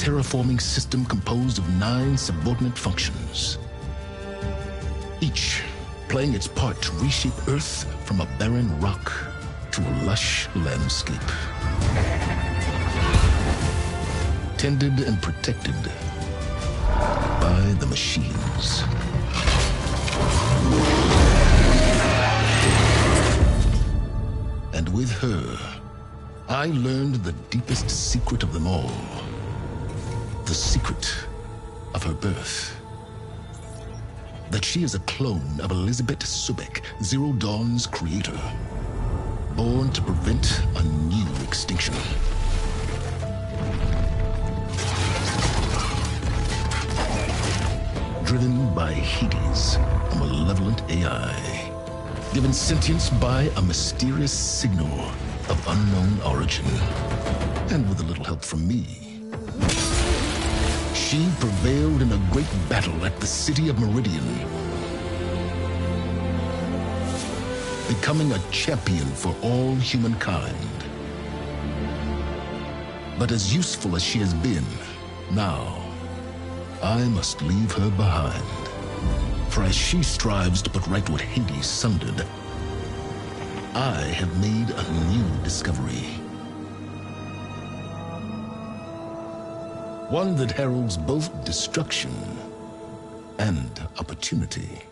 terraforming system composed of 9 subordinate functions, each playing its part to reshape Earth from a barren rock to a lush landscape. Tended and protected by the machines. And with her, I learned the deepest secret of them all. The secret of her birth. That she is a clone of Elizabeth Subek, Zero Dawn's creator. Born to prevent a new extinction. Driven by Hades, a malevolent AI. Given sentience by a mysterious signal of unknown origin. And with a little help from me, she prevailed in a great battle at the city of Meridian, becoming a champion for all humankind. But as useful as she has been, now I must leave her behind. For as she strives to put right what Hades sundered, I have made a new discovery. One that heralds both destruction and opportunity.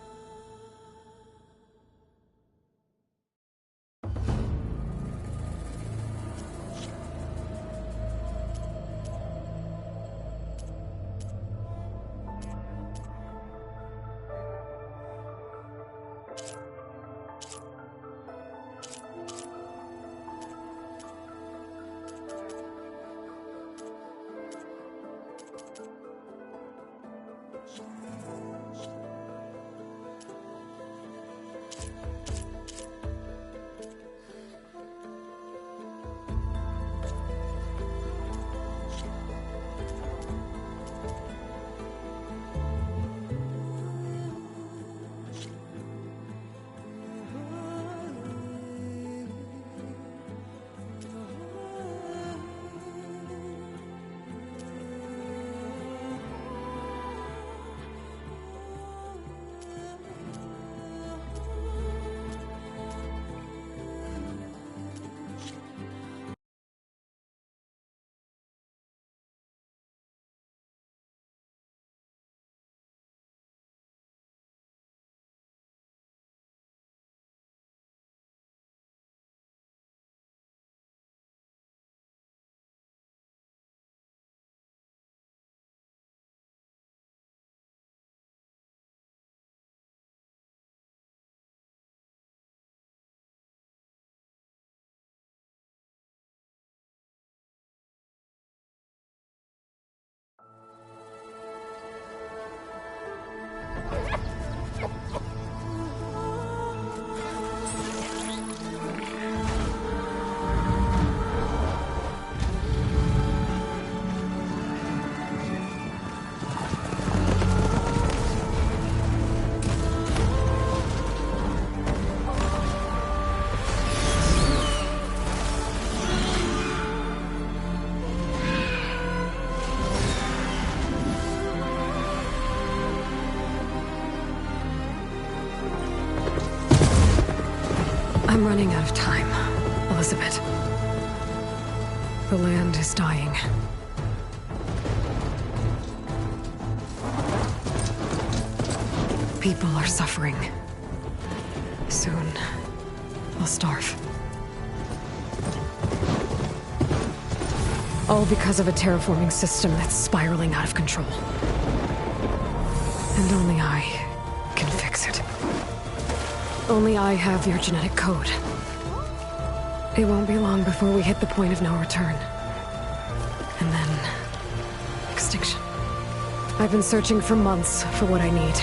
I'm running out of time, Elizabeth. The land is dying. People are suffering. Soon, they'll starve. All because of a terraforming system that's spiraling out of control. And only I can fix it. Only I have your genetic code. It won't be long before we hit the point of no return. And then... extinction. I've been searching for months for what I need.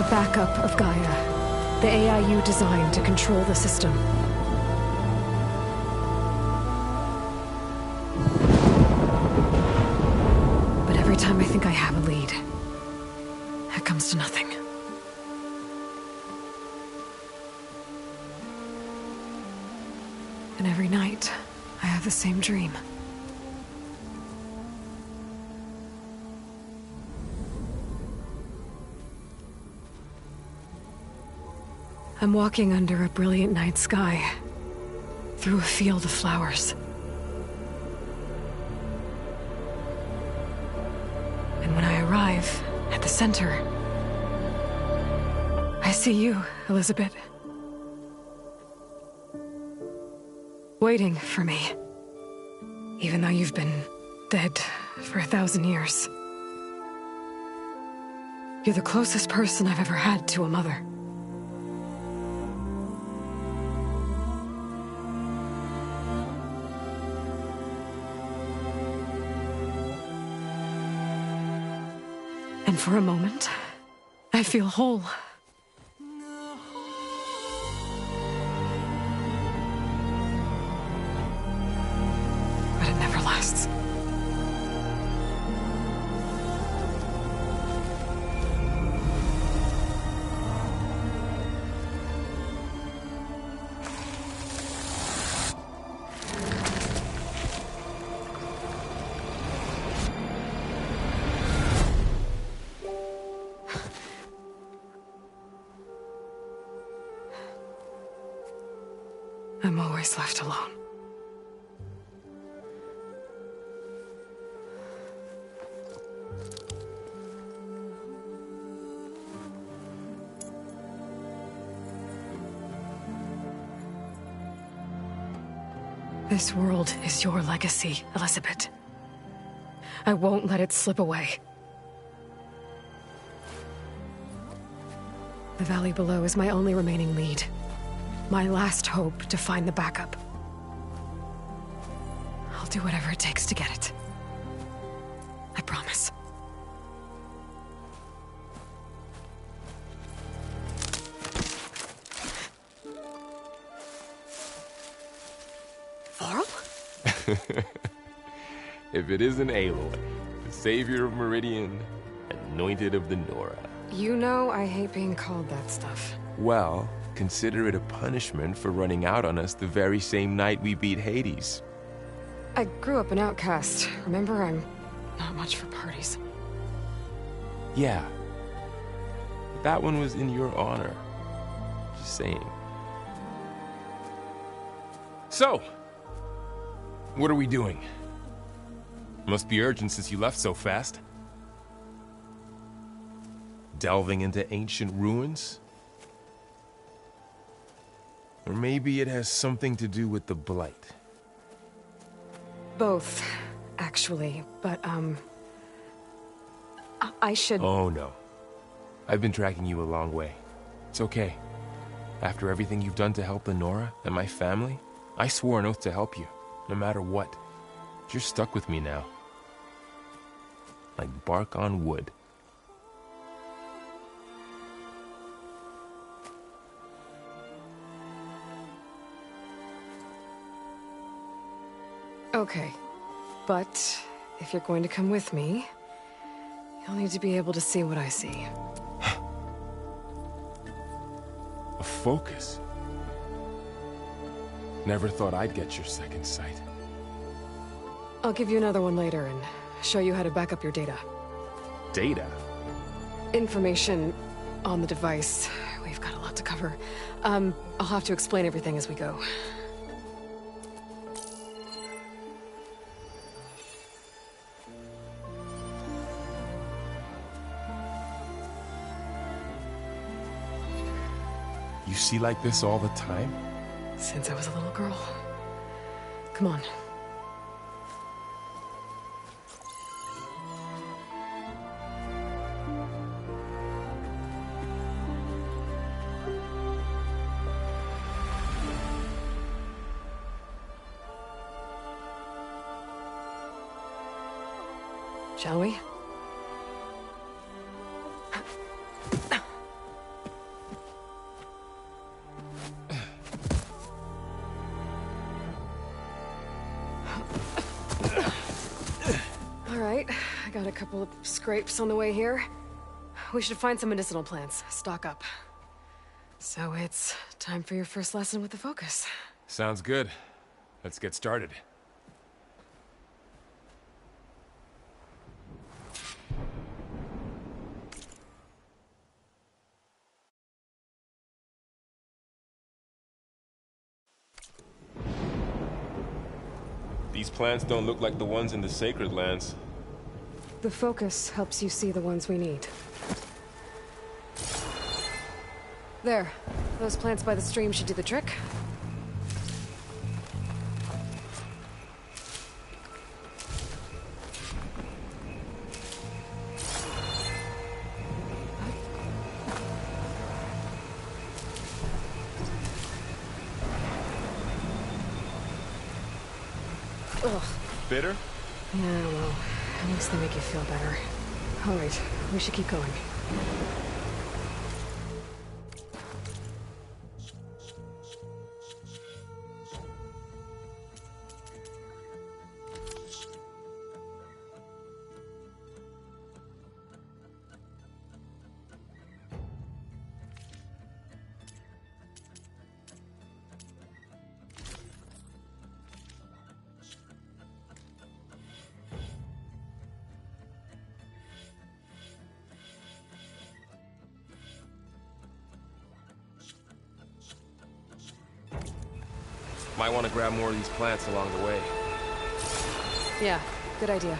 A backup of Gaia. The AI you designed to control the system. But every time I think I have a lead, it comes to nothing. And every night, I have the same dream. I'm walking under a brilliant night sky, through a field of flowers. And when I arrive at the center, I see you, Elizabeth. Waiting for me. Even though you've been dead for 1,000 years. You're the closest person I've ever had to a mother. And for a moment, I feel whole. But it never lasts. I'm always left alone. This world is your legacy, Elizabeth. I won't let it slip away. The valley below is my only remaining lead. My last hope to find the backup. I'll do whatever it takes to get it. I promise. Varl? If it isn't Aloy, the savior of Meridian, anointed of the Nora. You know I hate being called that stuff. Well, consider it a punishment for running out on us the very same night we beat Hades. I grew up an outcast. Remember, I'm not much for parties. Yeah. But that one was in your honor. Just saying. So, what are we doing? Must be urgent since you left so fast. Delving into ancient ruins? Or maybe it has something to do with the Blight. Both, actually, but, I should... Oh, no. I've been tracking you a long way. It's okay. After everything you've done to help the Nora and my family, I swore an oath to help you, no matter what. You're stuck with me now. Like bark on wood. Okay, but if you're going to come with me, you'll need to be able to see what I see. A focus? Never thought I'd get your second sight. I'll give you another one later and show you how to back up your data. Data? Information on the device. We've got a lot to cover. I'll have to explain everything as we go. You see like this all the time? Since I was a little girl. Come on. Shall we? All right, I got a couple of scrapes on the way here. We should find some medicinal plants, stock up. So it's time for your first lesson with the Focus. Sounds good. Let's get started. These plants don't look like the ones in the sacred lands. The focus helps you see the ones we need. There. Those plants by the stream should do the trick. Ugh. Bitter? Yeah, well, at least they make you feel better. All right, we should keep going. Might want to grab more of these plants along the way. Yeah, good idea.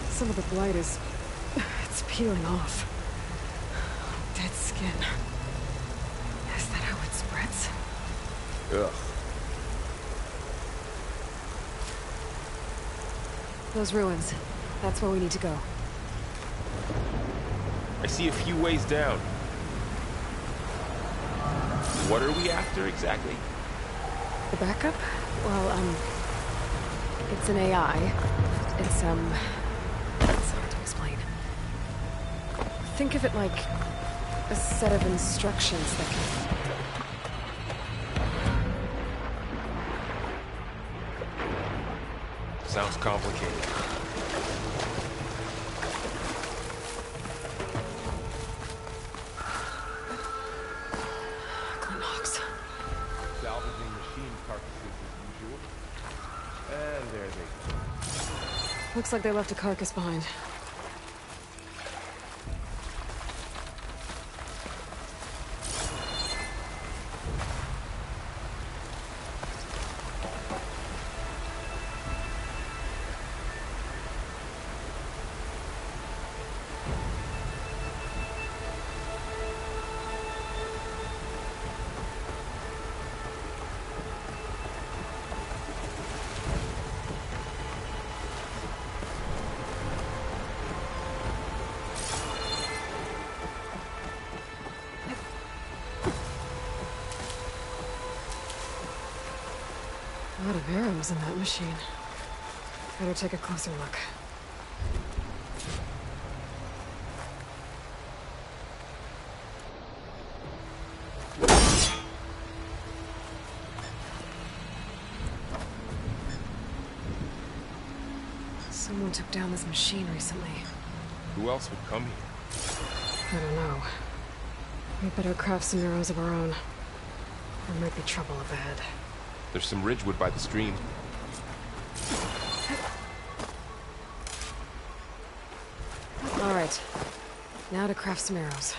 Some of the blight is... it's peeling off. Dead skin. Is that how it spreads? Ugh. Those ruins. That's where we need to go. I see a few ways down. What are we after exactly? The backup? Well, it's an AI. It's hard to explain. Think of it like a set of instructions that can... Sounds complicated. Salvaging machine carcasses as usual. And there they go. Looks like they left a carcass behind. A lot of arrows in that machine. Better take a closer look. Someone took down this machine recently. Who else would come here? I don't know. We better craft some arrows of our own. There might be trouble up ahead. There's some ridgewood by the stream. All right. Now to craft some arrows.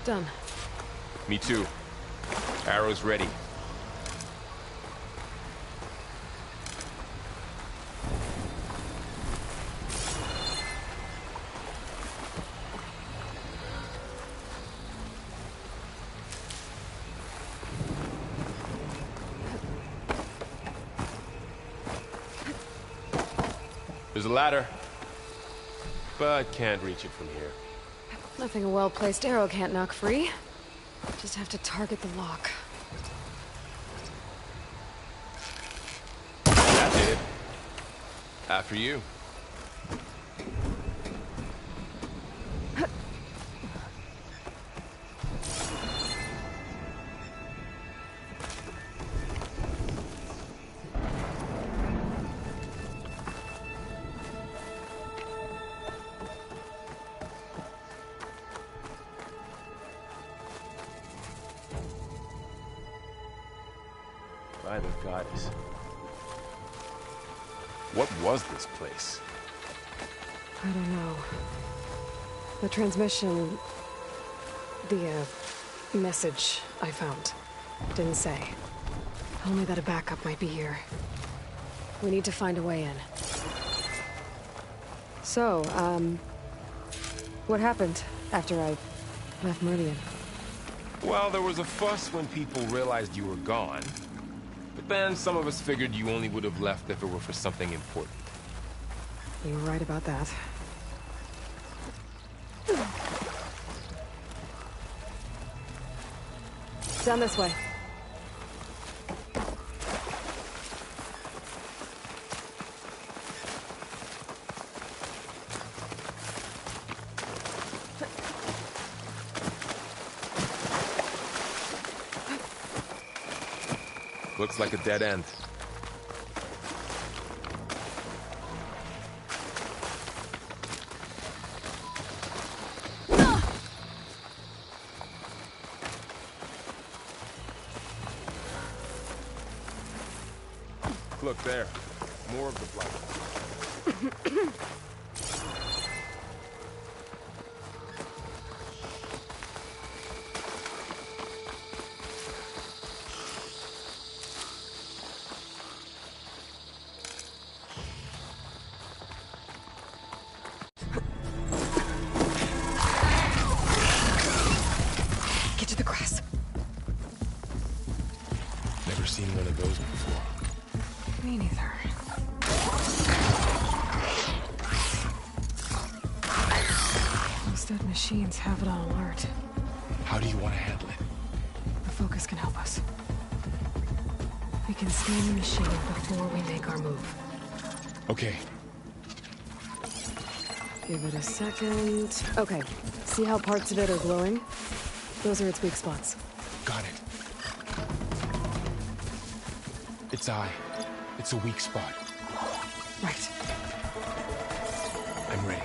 Done. Me too. Arrows ready. There's a ladder, but can't reach it from here. Nothing a well-placed arrow can't knock free. Just have to target the lock. That did it. After you. By the goddess. What was this place? I don't know. The transmission... the, message I found didn't say. Only that a backup might be here. We need to find a way in. So, what happened after I left Meridian? Well, there was a fuss when people realized you were gone. But then some of us figured you only would have left if it were for something important. You were right about that. Down this way. Looks like a dead end. Look there. More of the blood. Get to the grass. Never seen one of those before. Me neither. Those dead machines have it on alert. How do you want to handle it? The focus can help us. We can scan the machine before we make our move. Okay. Give it a second. Okay. See how parts of it are glowing? Those are its weak spots. Got it. Its eye. It's a weak spot. Right. I'm ready.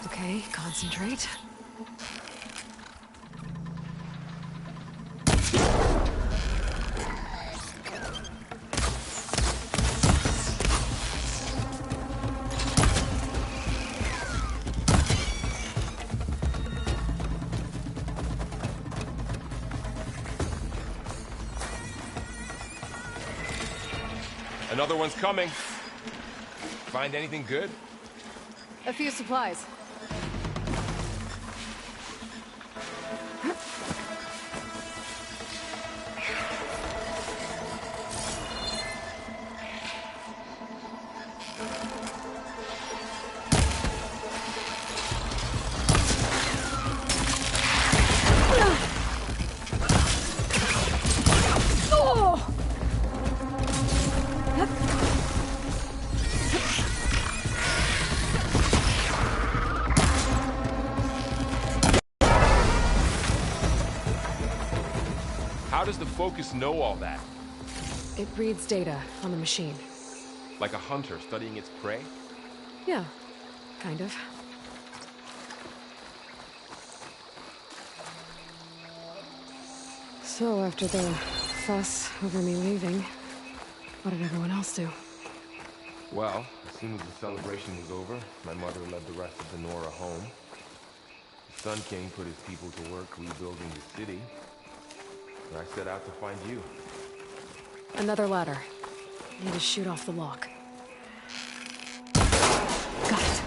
Okay, concentrate. Another one's coming. Find anything good? A few supplies. How does the focus know all that? It reads data on the machine. Like a hunter studying its prey? Yeah, kind of. So, after the fuss over me leaving, what did everyone else do? Well, as soon as the celebration was over, my mother led the rest of the Nora home. The Sun King put his people to work rebuilding the city. And I set out to find you. Another ladder. Need to shoot off the lock. Got it.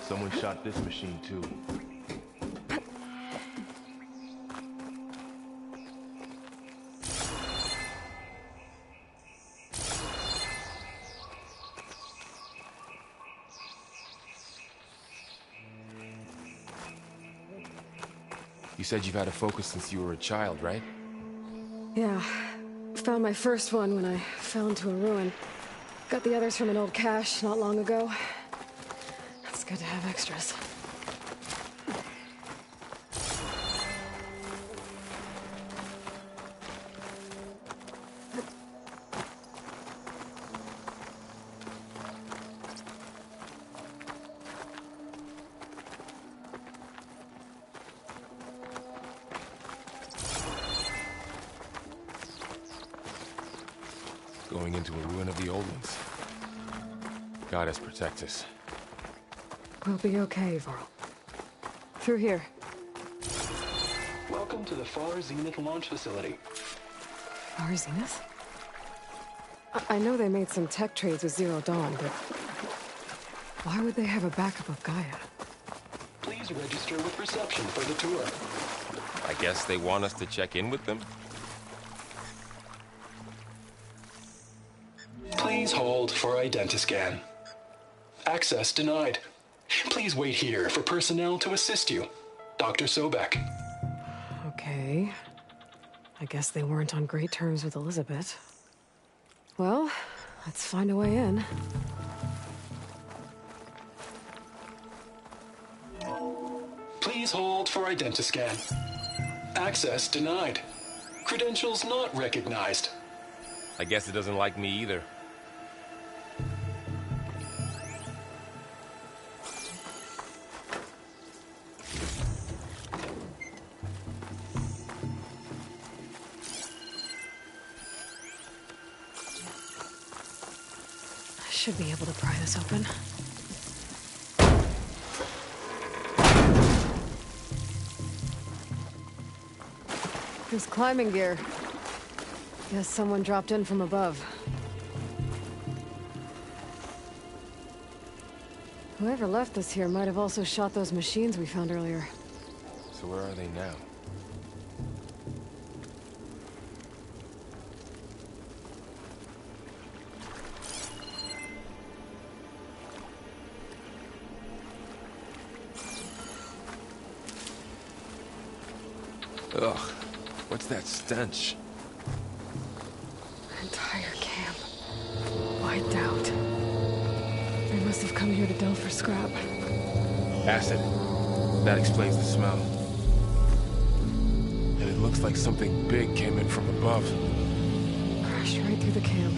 Someone shot this machine too. You said you've had a focus since you were a child, right? Yeah. Found my first one when I fell into a ruin. Got the others from an old cache not long ago. It's good to have extras. Going into a ruin of the old ones. God has protect us. We'll be okay, Varl. Through here. Welcome to the Far Zenith launch facility. Far Zenith? I know they made some tech trades with Zero Dawn, but why would they have a backup of Gaia? Please register with reception for the tour. I guess they want us to check in with them. Please hold for identiscan. Access denied. Please wait here for personnel to assist you. Dr. Sobek. Okay. I guess they weren't on great terms with Elizabeth. Well, let's find a way in. Please hold for identiscan. Access denied. Credentials not recognized. I guess it doesn't like me either. I should be able to pry this open. This climbing gear. Guess someone dropped in from above. Whoever left this here might have also shot those machines we found earlier. So where are they now? Ugh, what's that stench? Entire camp. Wiped out. They must have come here to delve for scrap. Acid. That explains the smell. And it looks like something big came in from above. Crashed right through the camp.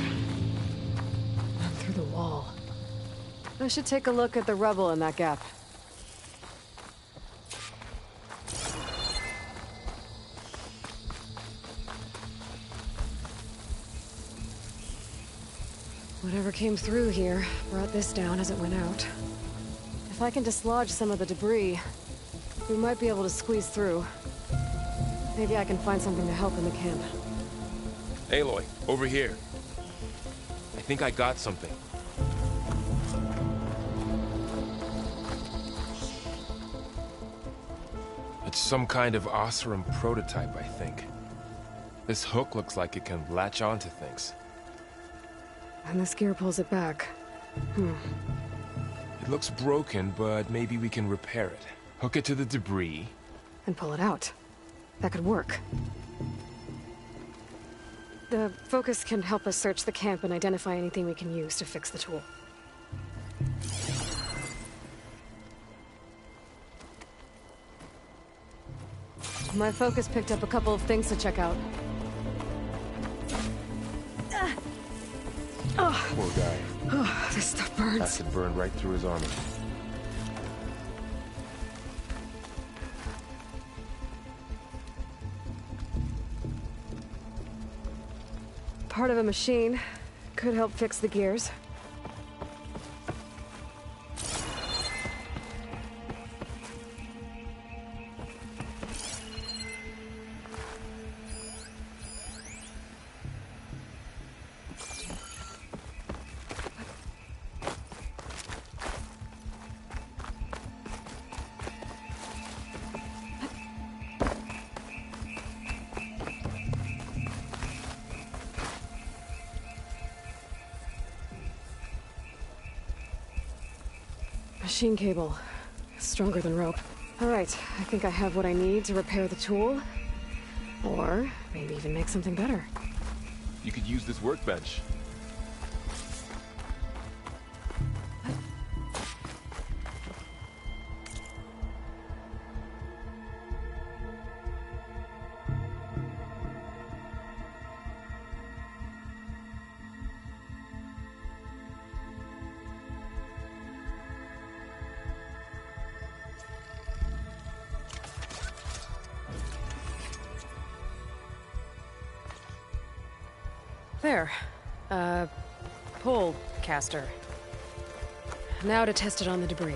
And through the wall. I should take a look at the rubble in that gap. Whatever came through here brought this down as it went out. If I can dislodge some of the debris, we might be able to squeeze through. Maybe I can find something to help in the camp. Aloy, over here. I think I got something. It's some kind of Oseram prototype, I think. This hook looks like it can latch onto things. And this gear pulls it back. It looks broken, but maybe we can repair it. Hook it to the debris. And pull it out. That could work. The focus can help us search the camp and identify anything we can use to fix the tool. My focus picked up a couple of things to check out. Poor guy. Oh, this stuff burns. Acid burned right through his armor. Part of a machine. Could help fix the gears. Machine cable. Stronger than rope. Alright, I think I have what I need to repair the tool. Or maybe even make something better. You could use this workbench. There. Pull caster. Now to test it on the debris.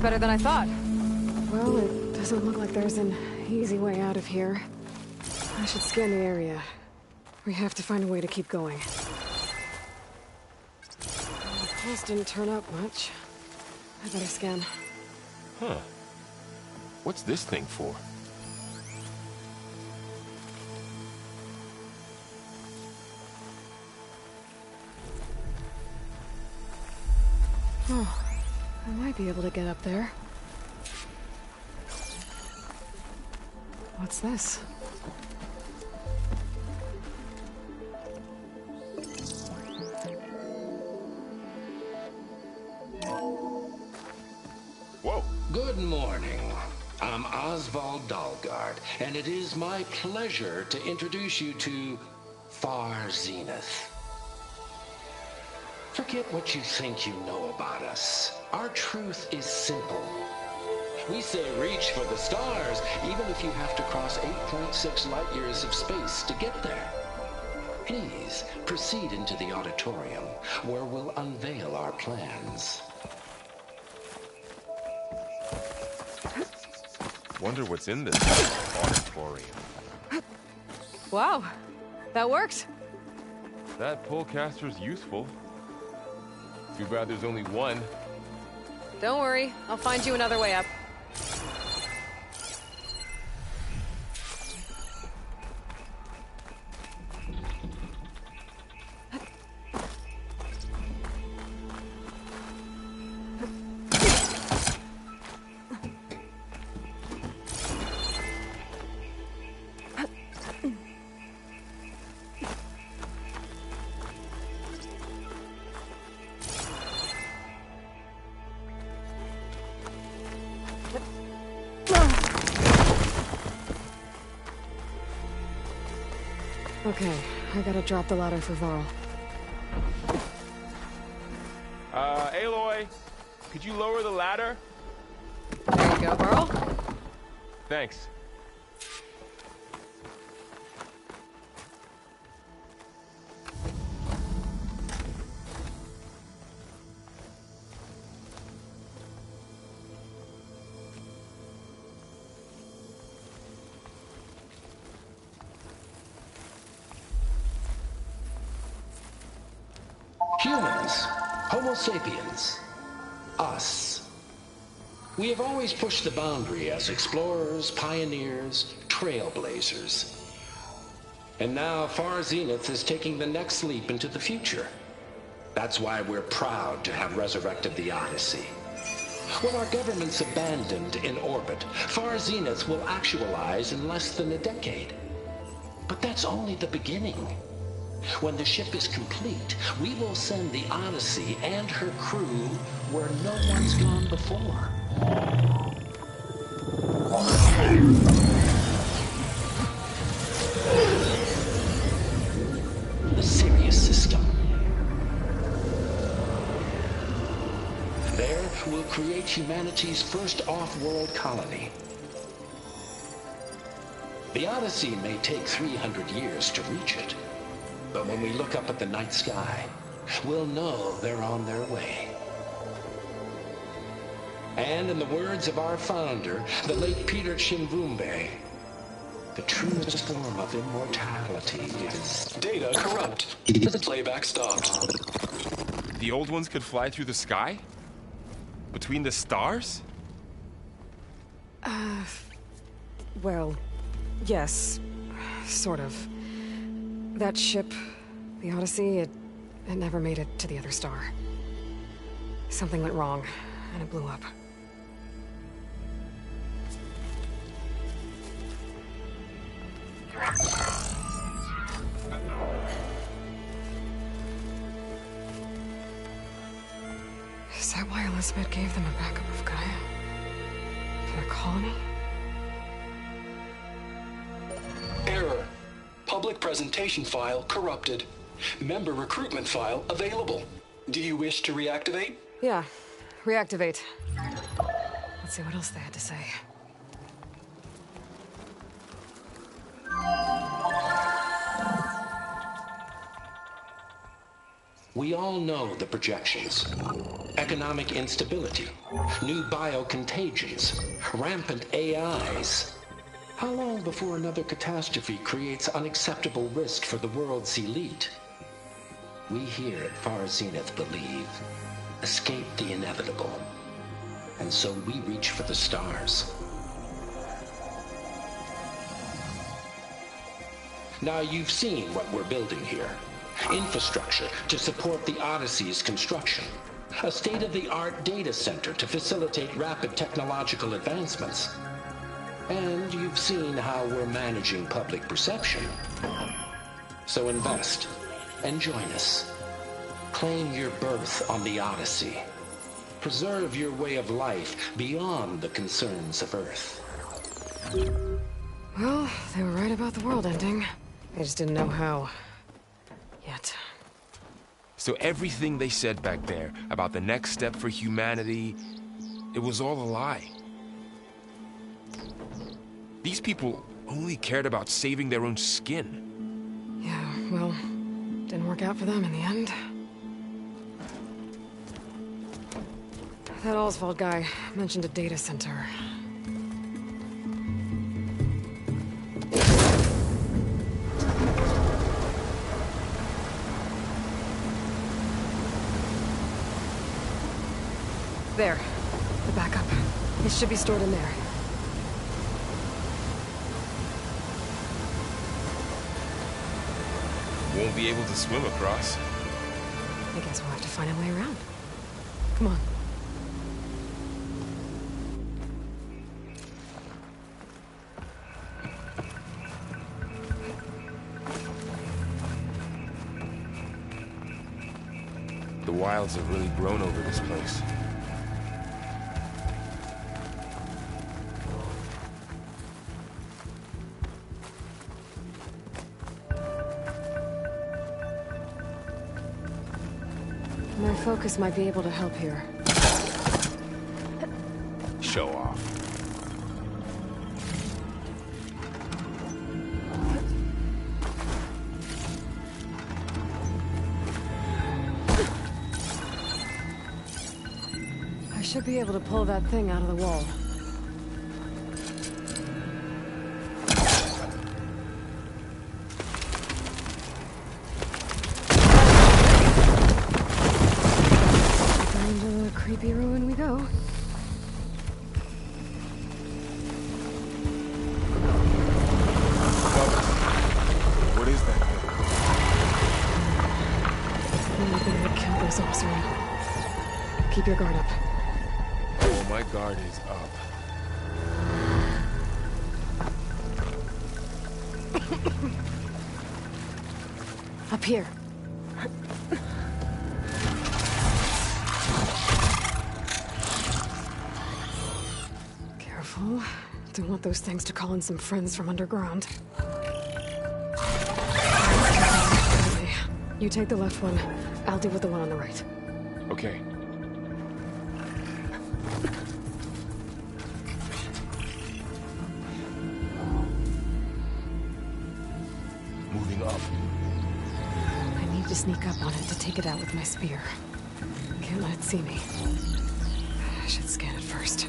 Better than I thought. Well, it doesn't look like there's an easy way out of here. I should scan the area. We have to find a way to keep going. The pulse didn't turn up much. I better scan. Huh. What's this thing for? Oh. I might be able to get up there. What's this? Whoa! Good morning. I'm Oswald Dalgard, and it is my pleasure to introduce you to Far Zenith. Forget what you think you know about us. Our truth is simple. We say reach for the stars, even if you have to cross 8.6 light years of space to get there. Please proceed into the auditorium, where we'll unveil our plans. Wonder what's in this auditorium. Wow, that worked. That pullcaster's useful. Too bad there's only one. Don't worry, I'll find you another way up. Okay, I gotta drop the ladder for Varl. Aloy, could you lower the ladder? There you go, Varl. Thanks. Humans, Homo sapiens, us. We have always pushed the boundary as explorers, pioneers, trailblazers. And now Far Zenith is taking the next leap into the future. That's why we're proud to have resurrected the Odyssey. When our government's abandoned in orbit, Far Zenith will actualize in less than a decade. But that's only the beginning. When the ship is complete, we will send the Odyssey and her crew where no one's gone before. The Sirius humanity's first off-world colony. The Odyssey may take 300 years to reach it, but when we look up at the night sky, we'll know they're on their way. And in the words of our founder, the late Peter Chimvumbe, the truest form of immortality is... Data corrupt. Playback stopped. The old ones could fly through the sky? Between the stars? Well, yes. Sort of. That ship, the Odyssey, it never made it to the other star. Something went wrong, and it blew up. Is that why Elizabeth gave them a backup of Gaia? For their colony? Error. Public presentation file corrupted. Member recruitment file available. Do you wish to reactivate? Yeah. Reactivate. Let's see what else they had to say. We all know the projections. Economic instability, new biocontagions, rampant AIs. How long before another catastrophe creates unacceptable risk for the world's elite? We here at Far Zenith believe, escape the inevitable. And so we reach for the stars. Now you've seen what we're building here. Infrastructure to support the Odyssey's construction. A state-of-the-art data center to facilitate rapid technological advancements. And you've seen how we're managing public perception. So invest and join us. Claim your berth on the Odyssey. Preserve your way of life beyond the concerns of Earth. Well, they were right about the world ending. I just didn't know how. Yet. So everything they said back there about the next step for humanity, it was all a lie. These people only cared about saving their own skin. Yeah, well, didn't work out for them in the end. That Oswald guy mentioned a data center. There. The backup. It should be stored in there. Won't be able to swim across. I guess we'll have to find a way around. Come on. The wilds have really grown over this place. My focus might be able to help here. Show off. I should be able to pull that thing out of the wall. Into the creepy ruin we go. What is that? Anything that killed those officers. Keep your guard up. Oh, my guard is up. Up here. Careful. Don't want those things to call in some friends from underground. Okay. You take the left one. I'll deal with the one on the right. Okay. up. I need to sneak up on it to take it out with my spear. Can't let it see me. I should scan it first.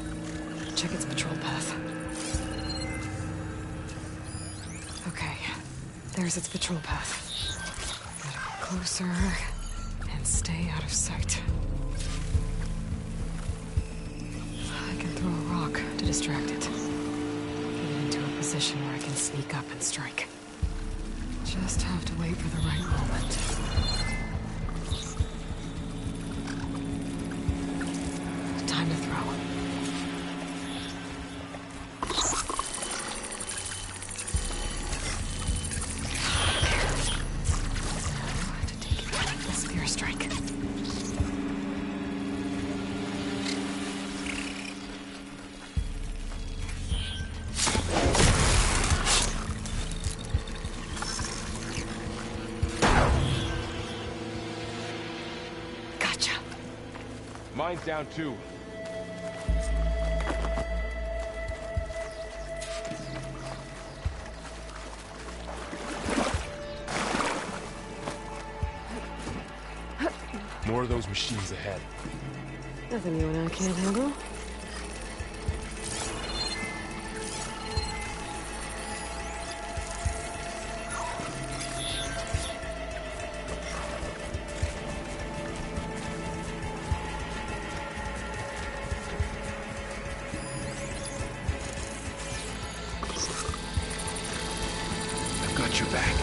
Check its patrol path. Okay, there's its patrol path. Gotta get closer and stay out of sight. I can throw a rock to distract it. Get it into a position where I can sneak up and strike. Just have to wait for the right moment. Time to throw. Now to take it out with a spear strike. Gotcha. Mine's down too. More of those machines ahead. Nothing you and I can't handle. I've got your back.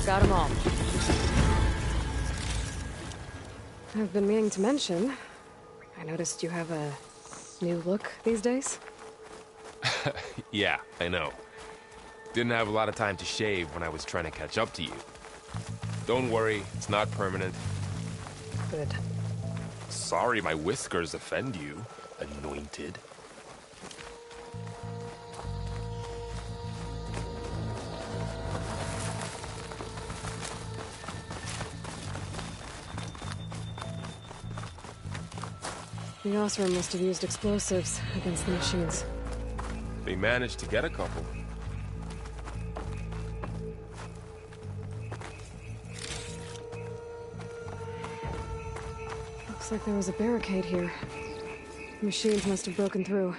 Got them all. I've been meaning to mention, I noticed you have a new look these days. Yeah, I know. Didn't have a lot of time to shave when I was trying to catch up to you. Don't worry, it's not permanent. Good. Sorry my whiskers offend you, anointed. The Osram must have used explosives against the machines. They managed to get a couple. Looks like there was a barricade here. The machines must have broken through.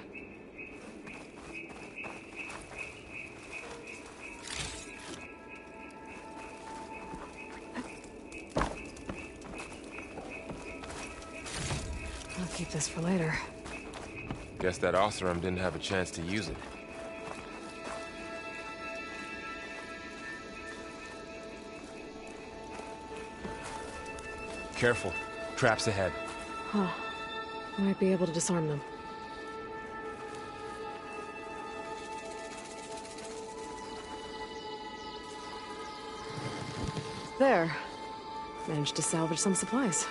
I'll keep this for later. Guess that Osram didn't have a chance to use it. Careful. Traps ahead. Huh. Might be able to disarm them. There. Managed to salvage some supplies.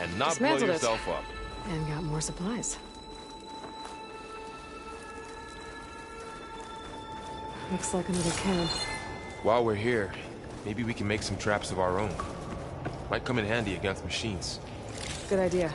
And not blow Dismantled it. yourself up. And got more supplies. Looks like another camp. While we're here, maybe we can make some traps of our own. Might come in handy against machines. Good idea.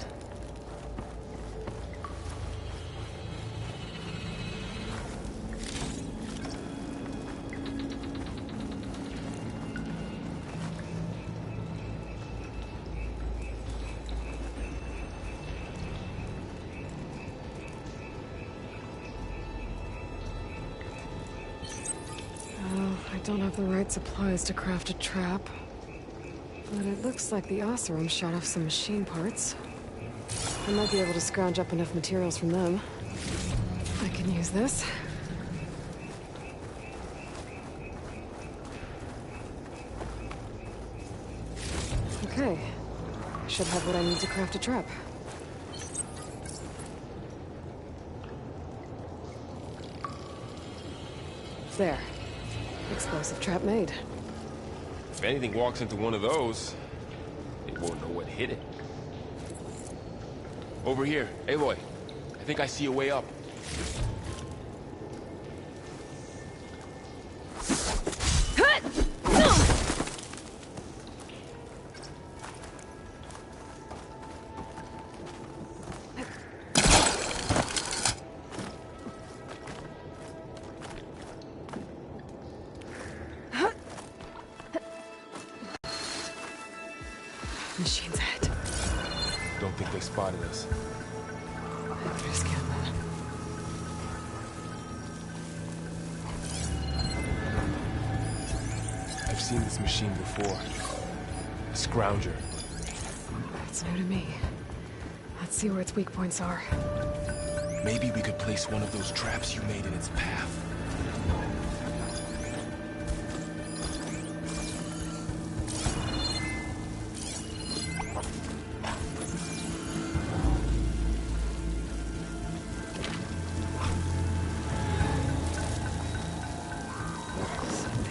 I don't have the right supplies to craft a trap. But it looks like the Oseram shot off some machine parts. I might be able to scrounge up enough materials from them. I can use this. Okay. I should have what I need to craft a trap. There. Explosive trap made. If anything walks into one of those, they won't know what hit it. Over here, Aloy. I think I see a way up. Machine's ahead. Don't think they spotted us. I better scan them. I've seen this machine before. A scrounger. It's new to me. Let's see where its weak points are. Maybe we could place one of those traps you made in its path.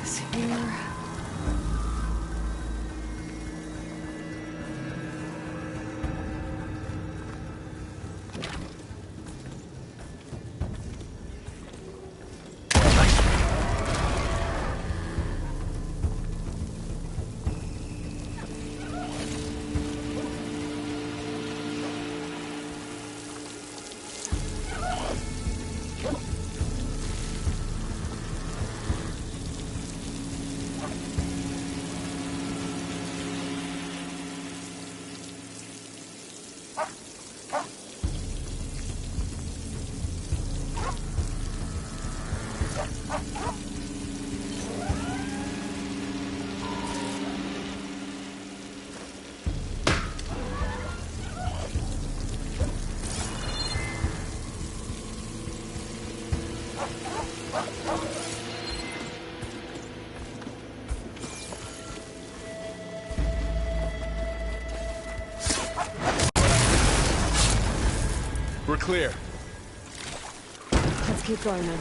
This here. We're clear. Let's keep going then.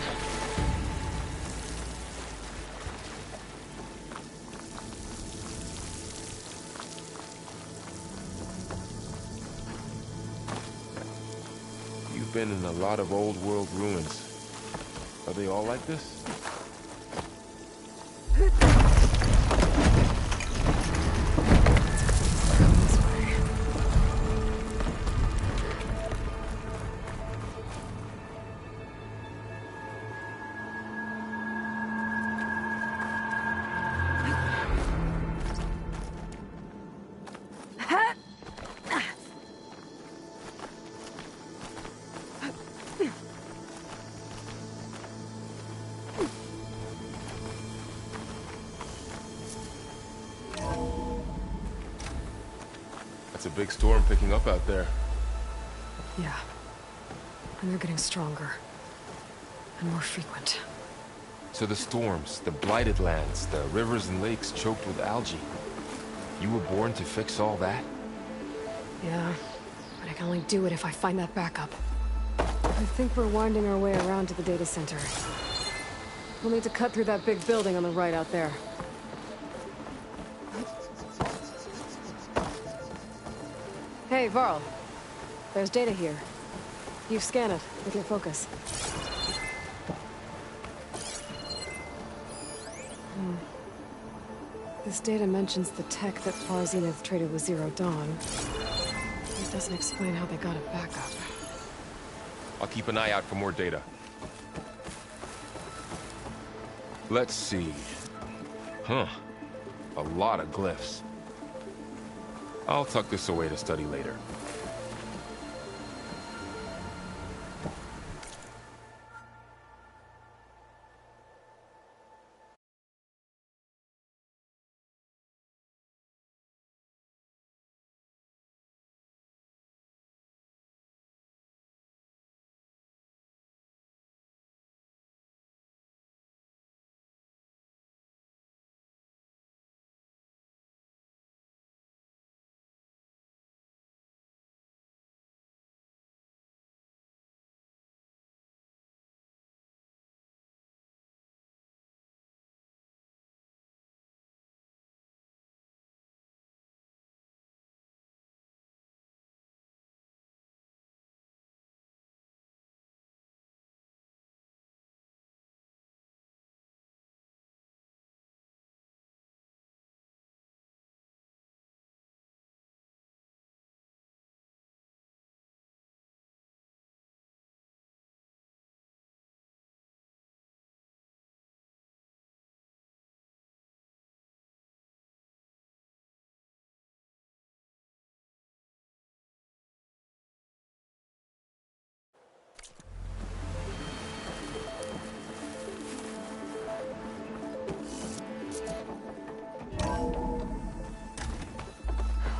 You've been in a lot of old world ruins. Are they all like this? This way. That's a big storm picking up out there. Yeah. And they're getting stronger. And more frequent. So the storms, the blighted lands, the rivers and lakes choked with algae. You were born to fix all that? Yeah. But I can only do it if I find that backup. I think we're winding our way around to the data center. We'll need to cut through that big building on the right out there. Hey, Varl. There's data here. You scan it with your focus. This data mentions the tech that Far Zenith traded with Zero Dawn. It doesn't explain how they got it back up. I'll keep an eye out for more data. Let's see. Huh. A lot of glyphs. I'll tuck this away to study later.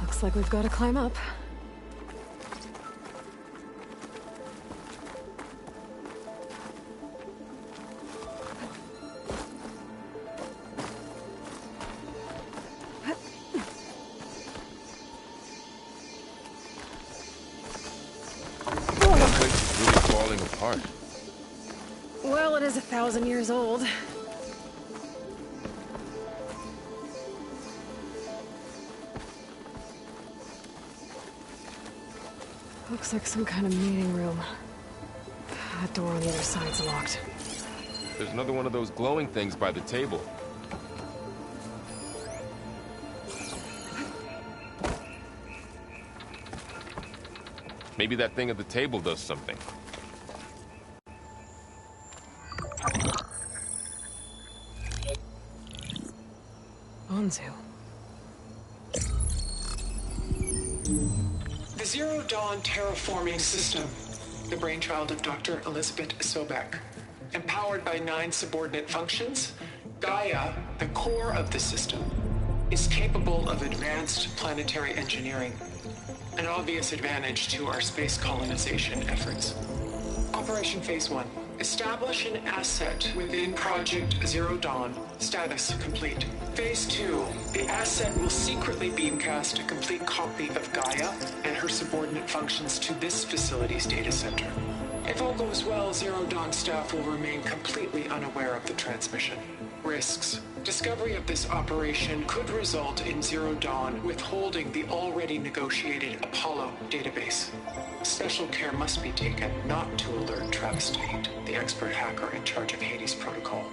Looks like we've got to climb up. That place is really falling apart. Well, it is 1,000 years old. Looks like some kind of meeting room. That door on the other side's locked. There's another one of those glowing things by the table. Maybe that thing at the table does something. Onzu. The Zero Dawn terraforming system, the brainchild of Dr. Elizabeth Sobek. Empowered by 9 subordinate functions, Gaia, the core of the system, is capable of advanced planetary engineering, an obvious advantage to our space colonization efforts. Operation Phase 1. Establish an asset within Project Zero Dawn. Status complete. Phase 2. The asset will secretly beamcast a complete copy of Gaia and her subordinate functions to this facility's data center. If all goes well, Zero Dawn staff will remain completely unaware of the transmission. Risks. Discovery of this operation could result in Zero Dawn withholding the already negotiated Apollo database. Special care must be taken not to alert Travis Tate, the expert hacker in charge of Hades Protocol.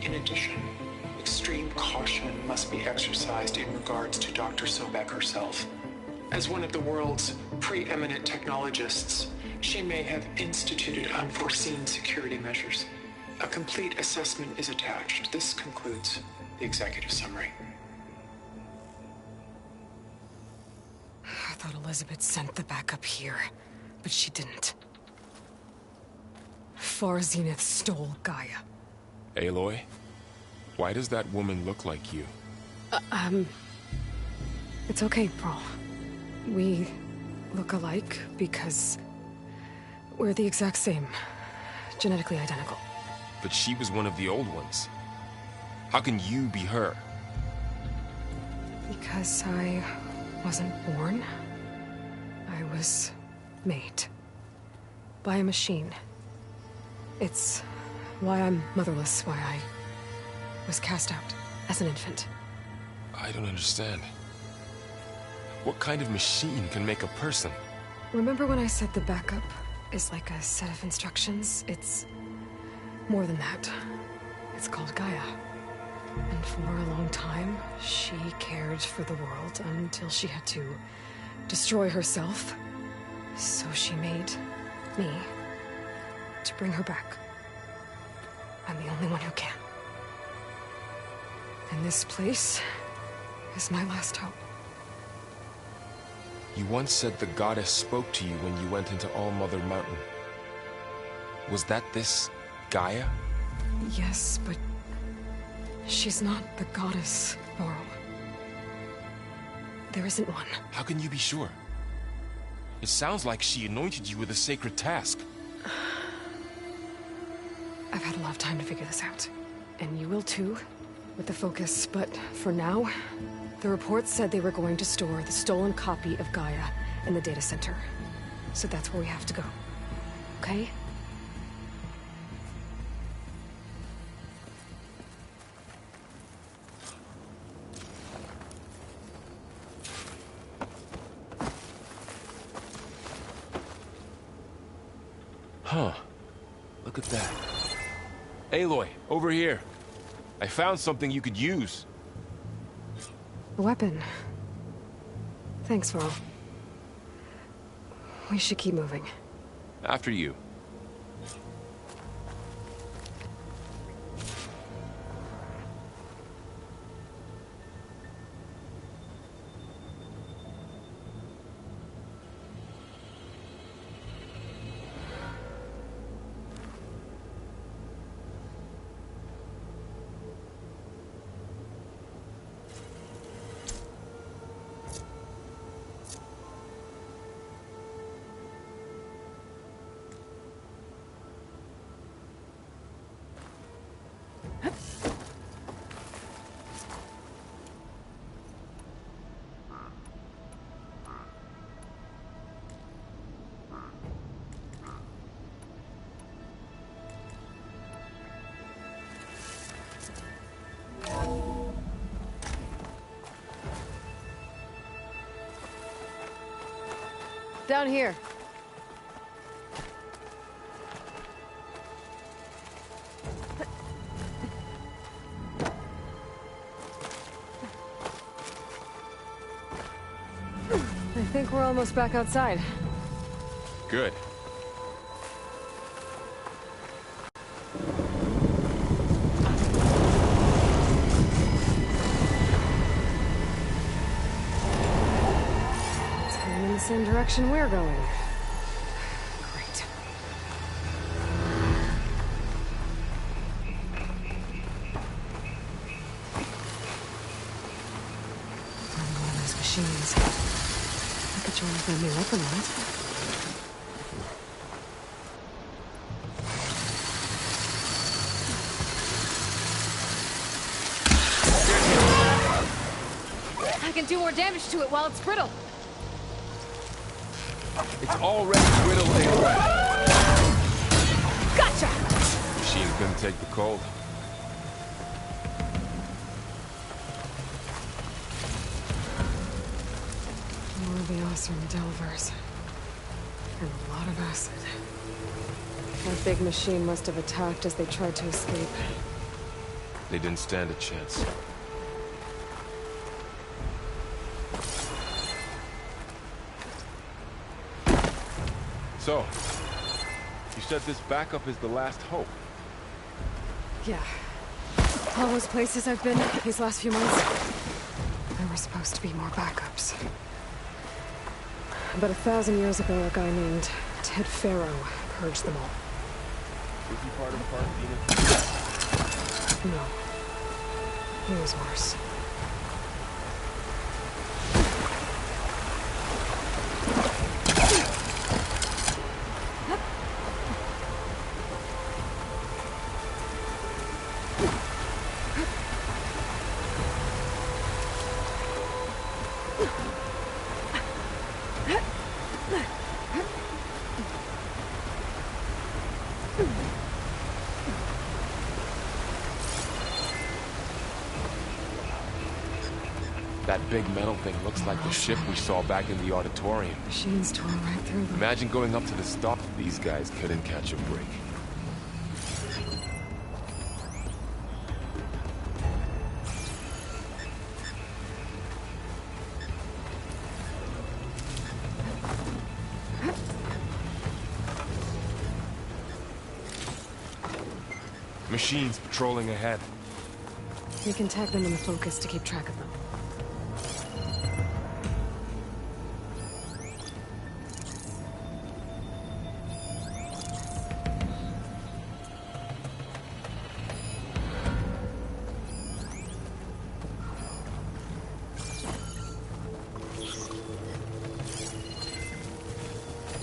In addition, extreme caution must be exercised in regards to Dr. Sobek herself. As one of the world's preeminent technologists, she may have instituted unforeseen security measures. A complete assessment is attached. This concludes the executive summary. I thought Elizabeth sent the backup here, but she didn't. Far Zenith stole Gaia. Aloy? Why does that woman look like you? It's okay, Pearl. We look alike because we're the exact same. Genetically identical. But she was one of the old ones. How can you be her? Because I wasn't born. I was made. By a machine. It's why I'm motherless, why I was cast out as an infant. I don't understand. What kind of machine can make a person? Remember when I said the backup is like a set of instructions? It's more than that. It's called Gaia. And for a long time, she cared for the world until she had to destroy herself. So she made me to bring her back. I'm the only one who can. And this place is my last hope. You once said the goddess spoke to you when you went into All-Mother Mountain. Was that this Gaia? Yes, but she's not the goddess, Laurel. There isn't one. How can you be sure? It sounds like she anointed you with a sacred task. I've had a lot of time to figure this out. And you will too, with the focus. But for now, the report said they were going to store the stolen copy of Gaia in the data center. So that's where we have to go. Okay? Huh. Look at that. Aloy, over here. I found something you could use. A weapon. Thanks, Varl. We should keep moving. After you. Down here. I think we're almost back outside. Good. In the same direction we're going. Great. Another one of those machines. I could try with my new weapon on it. I can do more damage to it while it's brittle. It's already brittle, Aloy. Gotcha! Machine's gonna take the cold. More of the awesome Delvers. And a lot of acid. That big machine must have attacked as they tried to escape. They didn't stand a chance. So, you said this backup is the last hope. Yeah. All those places I've been these last few months, there were supposed to be more backups. But 1,000 years ago, a guy named Ted Pharaoh purged them all. Was he part of the Parthenon? No. He was worse. That big metal thing looks like the ship we saw back in the auditorium. Machines tore right through them. Imagine going up to the stop. These guys couldn't catch a break. Machines patrolling ahead. We can tag them in the focus to keep track of them.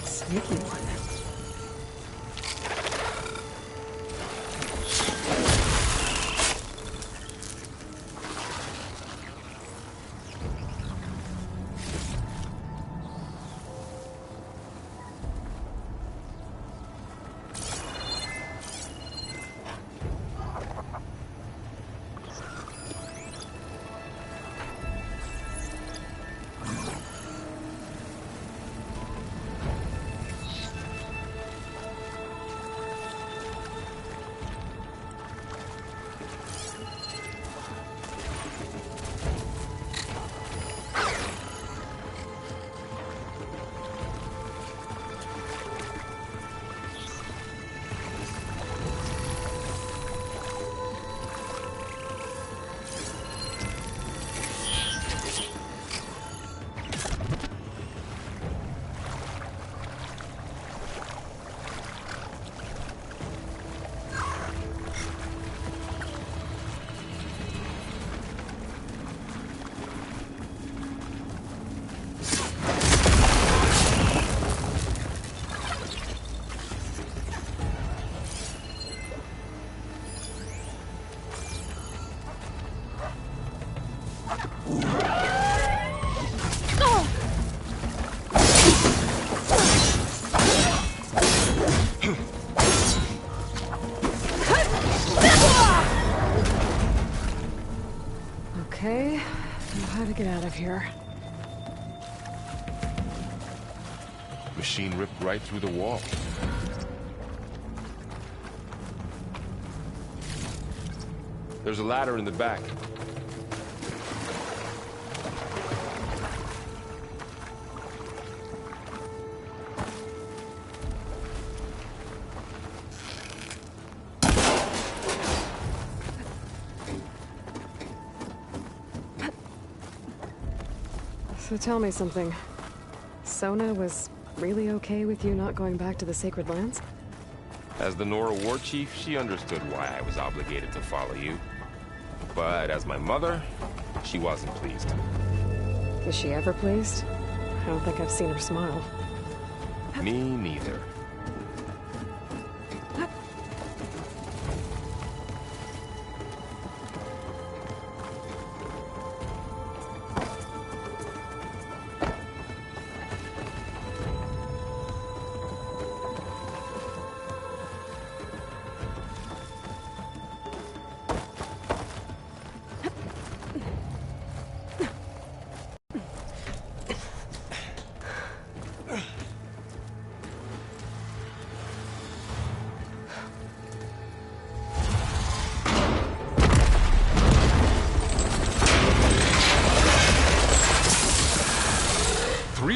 Sneaky one. Okay, know how to get out of here. Machine ripped right through the wall. There's a ladder in the back. So tell me something. Sona was really okay with you not going back to the Sacred Lands? As the Nora war chief, she understood why I was obligated to follow you. But as my mother, she wasn't pleased. Is she ever pleased? I don't think I've seen her smile. Me neither.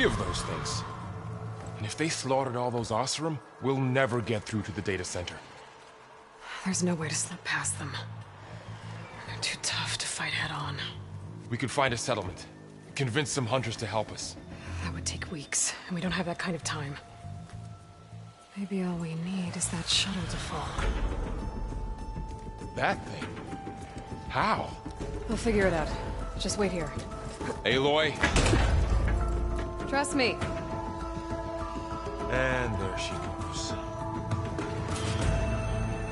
Of those things. And if they slaughtered all those Oseram, we'll never get through to the data center. There's no way to slip past them. They're too tough to fight head-on. We could find a settlement. Convince some hunters to help us. That would take weeks, and we don't have that kind of time. Maybe all we need is that shuttle to fall. That thing? How? We'll figure it out. Just wait here. Aloy. Trust me. And there she goes.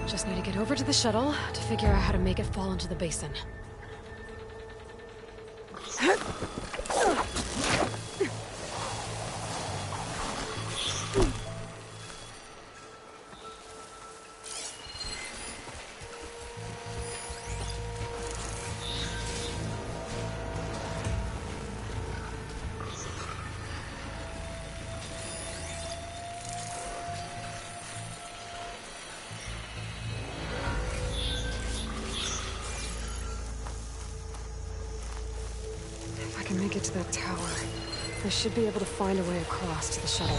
Just need to get over to the shuttle to figure out how to make it fall into the basin. Make it to that tower. I should be able to find a way across to the shuttle.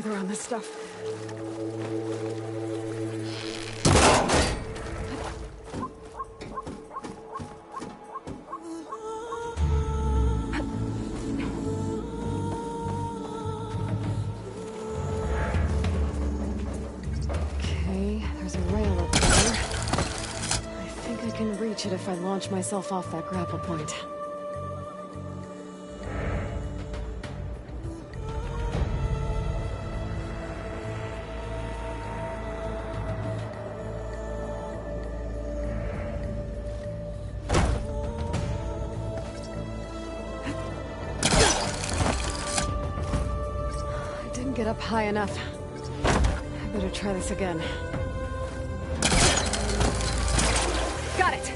breather on this stuff. Okay, there's a rail up there. I think I can reach it if I launch myself off that grapple point. Get up high enough. I better try this again. Got it!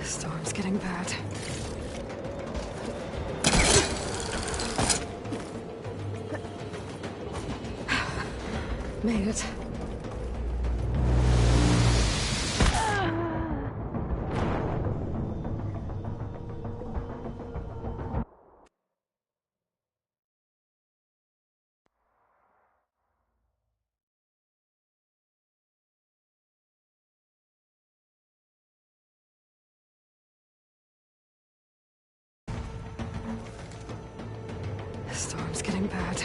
Storm's getting bad. Made it. The storm's getting bad.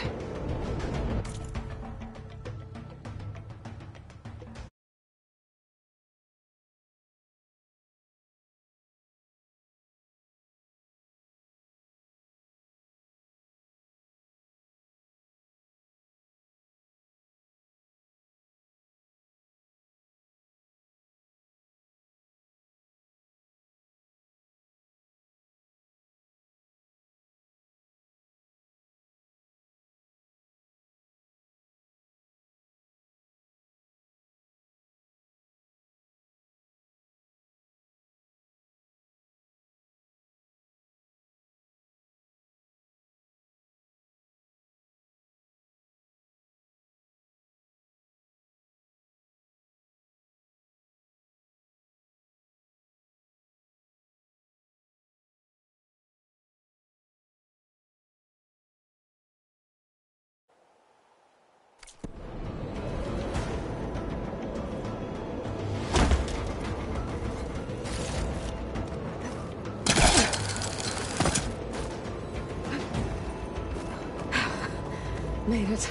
Made it.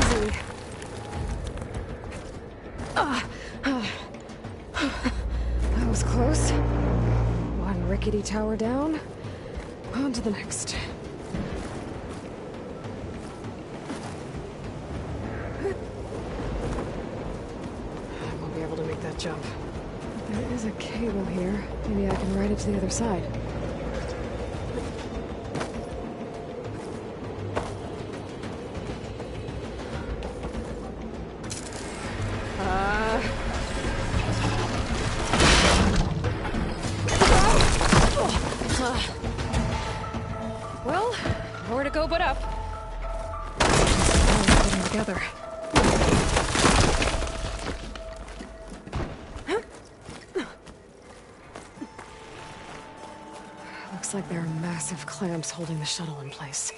Easy. That was close. One rickety tower down. On to the next. Jump. There is a cable here. Maybe I can ride it to the other side. Well, nowhere to go but up. Putting together. Looks like there are massive clamps holding the shuttle in place.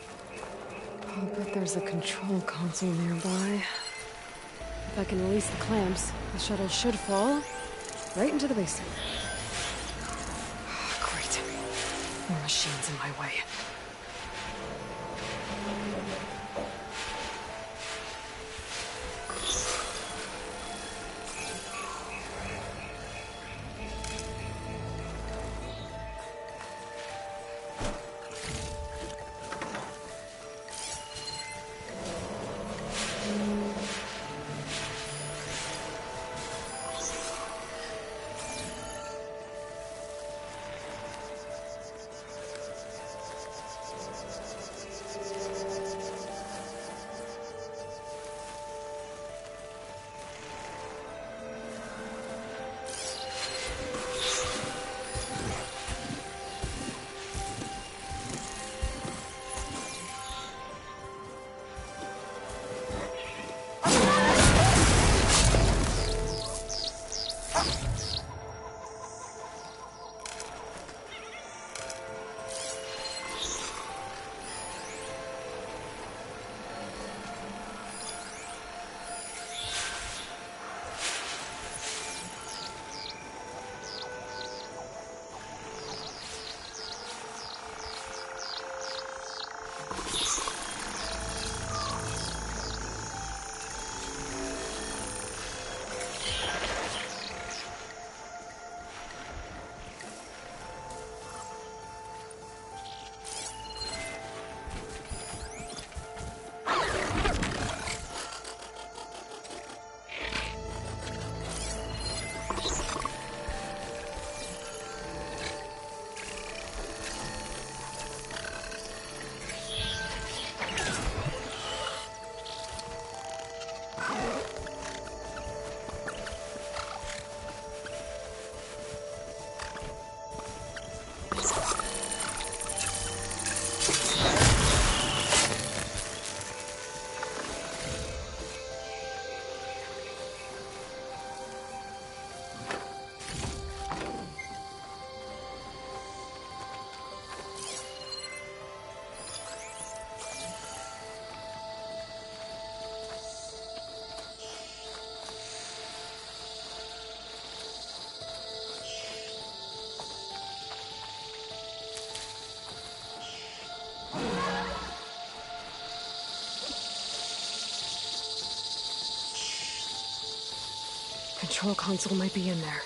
I'll bet there's a control console nearby. If I can release the clamps, the shuttle should fall right into the basin. Great. More machines in my way. Control console might be in there.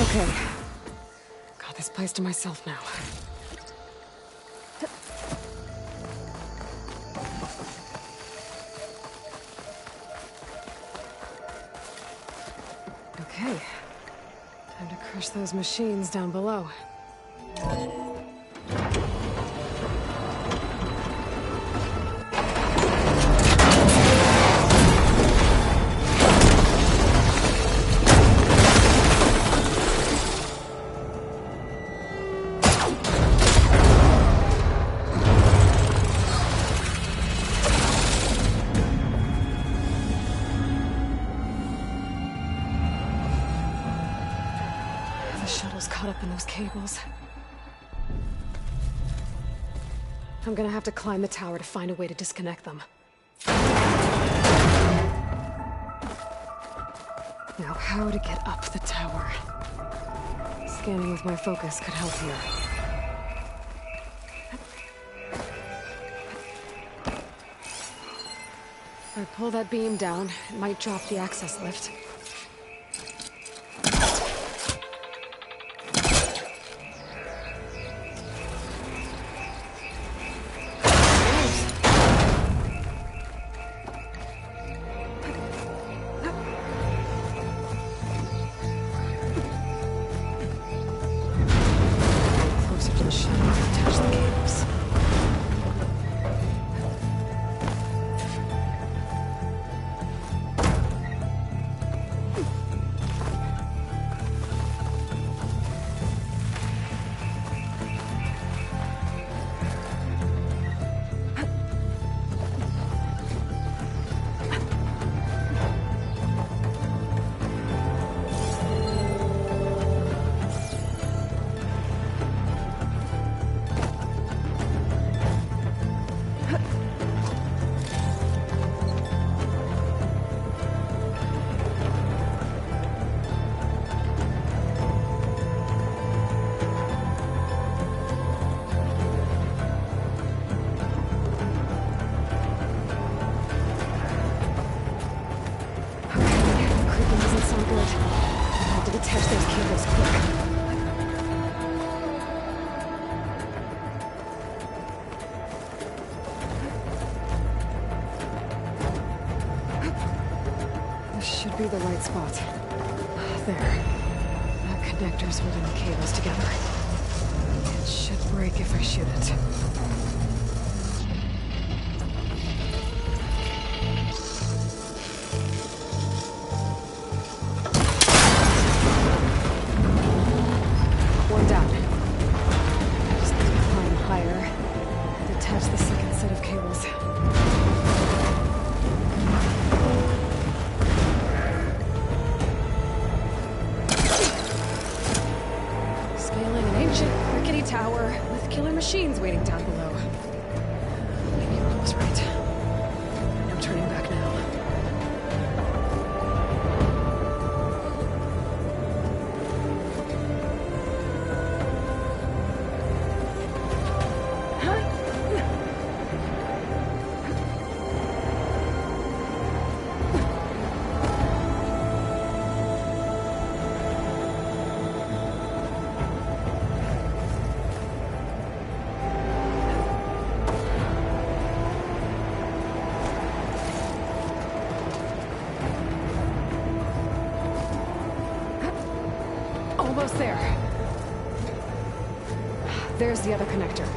Okay. Got this place to myself now. Okay. Time to crush those machines down below. Caught up in those cables. I'm gonna have to climb the tower to find a way to disconnect them. Now, how to get up the tower? Scanning with my focus could help here. If I pull that beam down, it might drop the access lift. Be the right spot. There. That connector's holding the cables together. It should break if I shoot it. tower with killer machines waiting down below. Maybe Earl was right. No turning back now. Almost there. There's the other connector.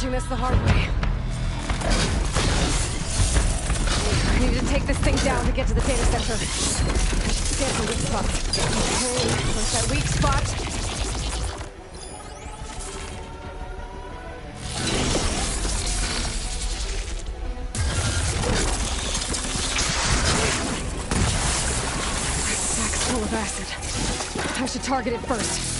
This the hard way. I need to take this thing down to get to the data center. I should scan for weak spots. Okay, where's that weak spot? That sack's full of acid. I should target it first.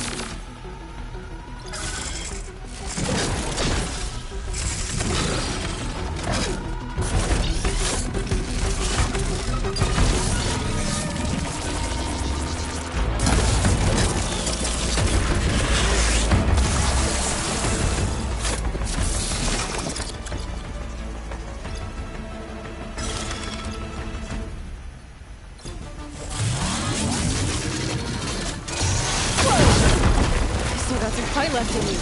Fight left in you.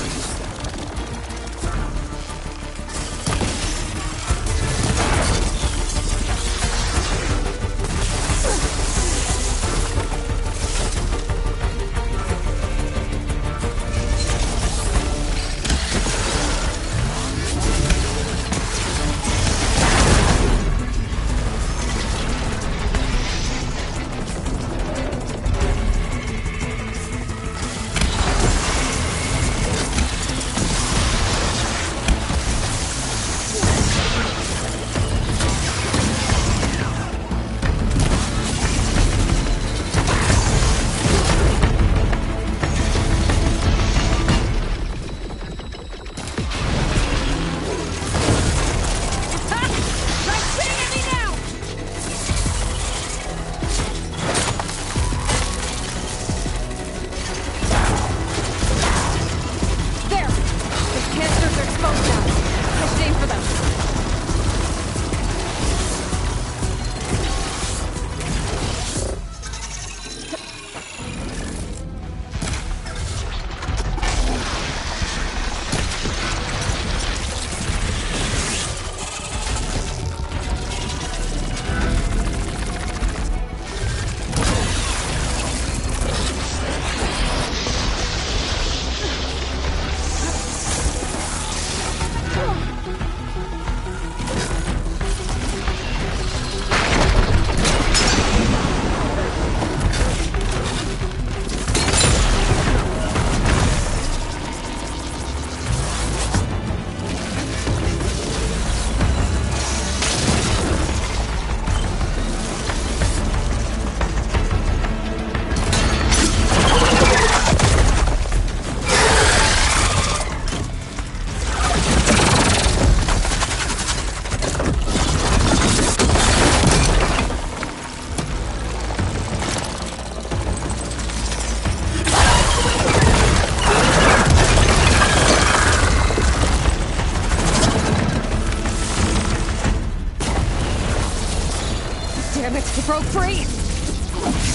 Damn it, it broke free!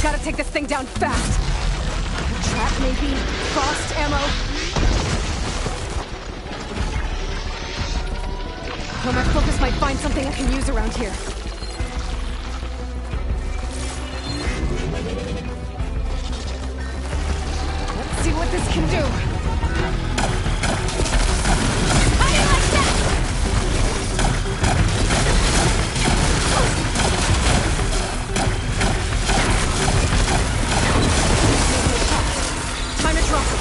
Gotta take this thing down fast! A trap, maybe? Frost ammo? Well, my focus might find something I can use around here. Let's see what this can do. Time to drop it.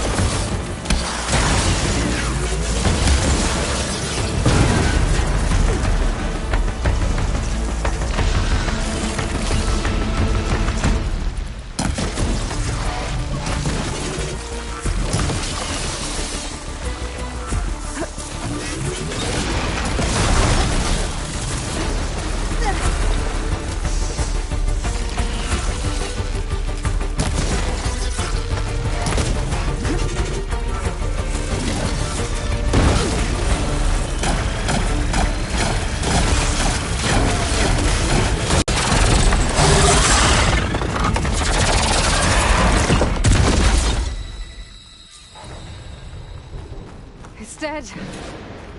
It's dead.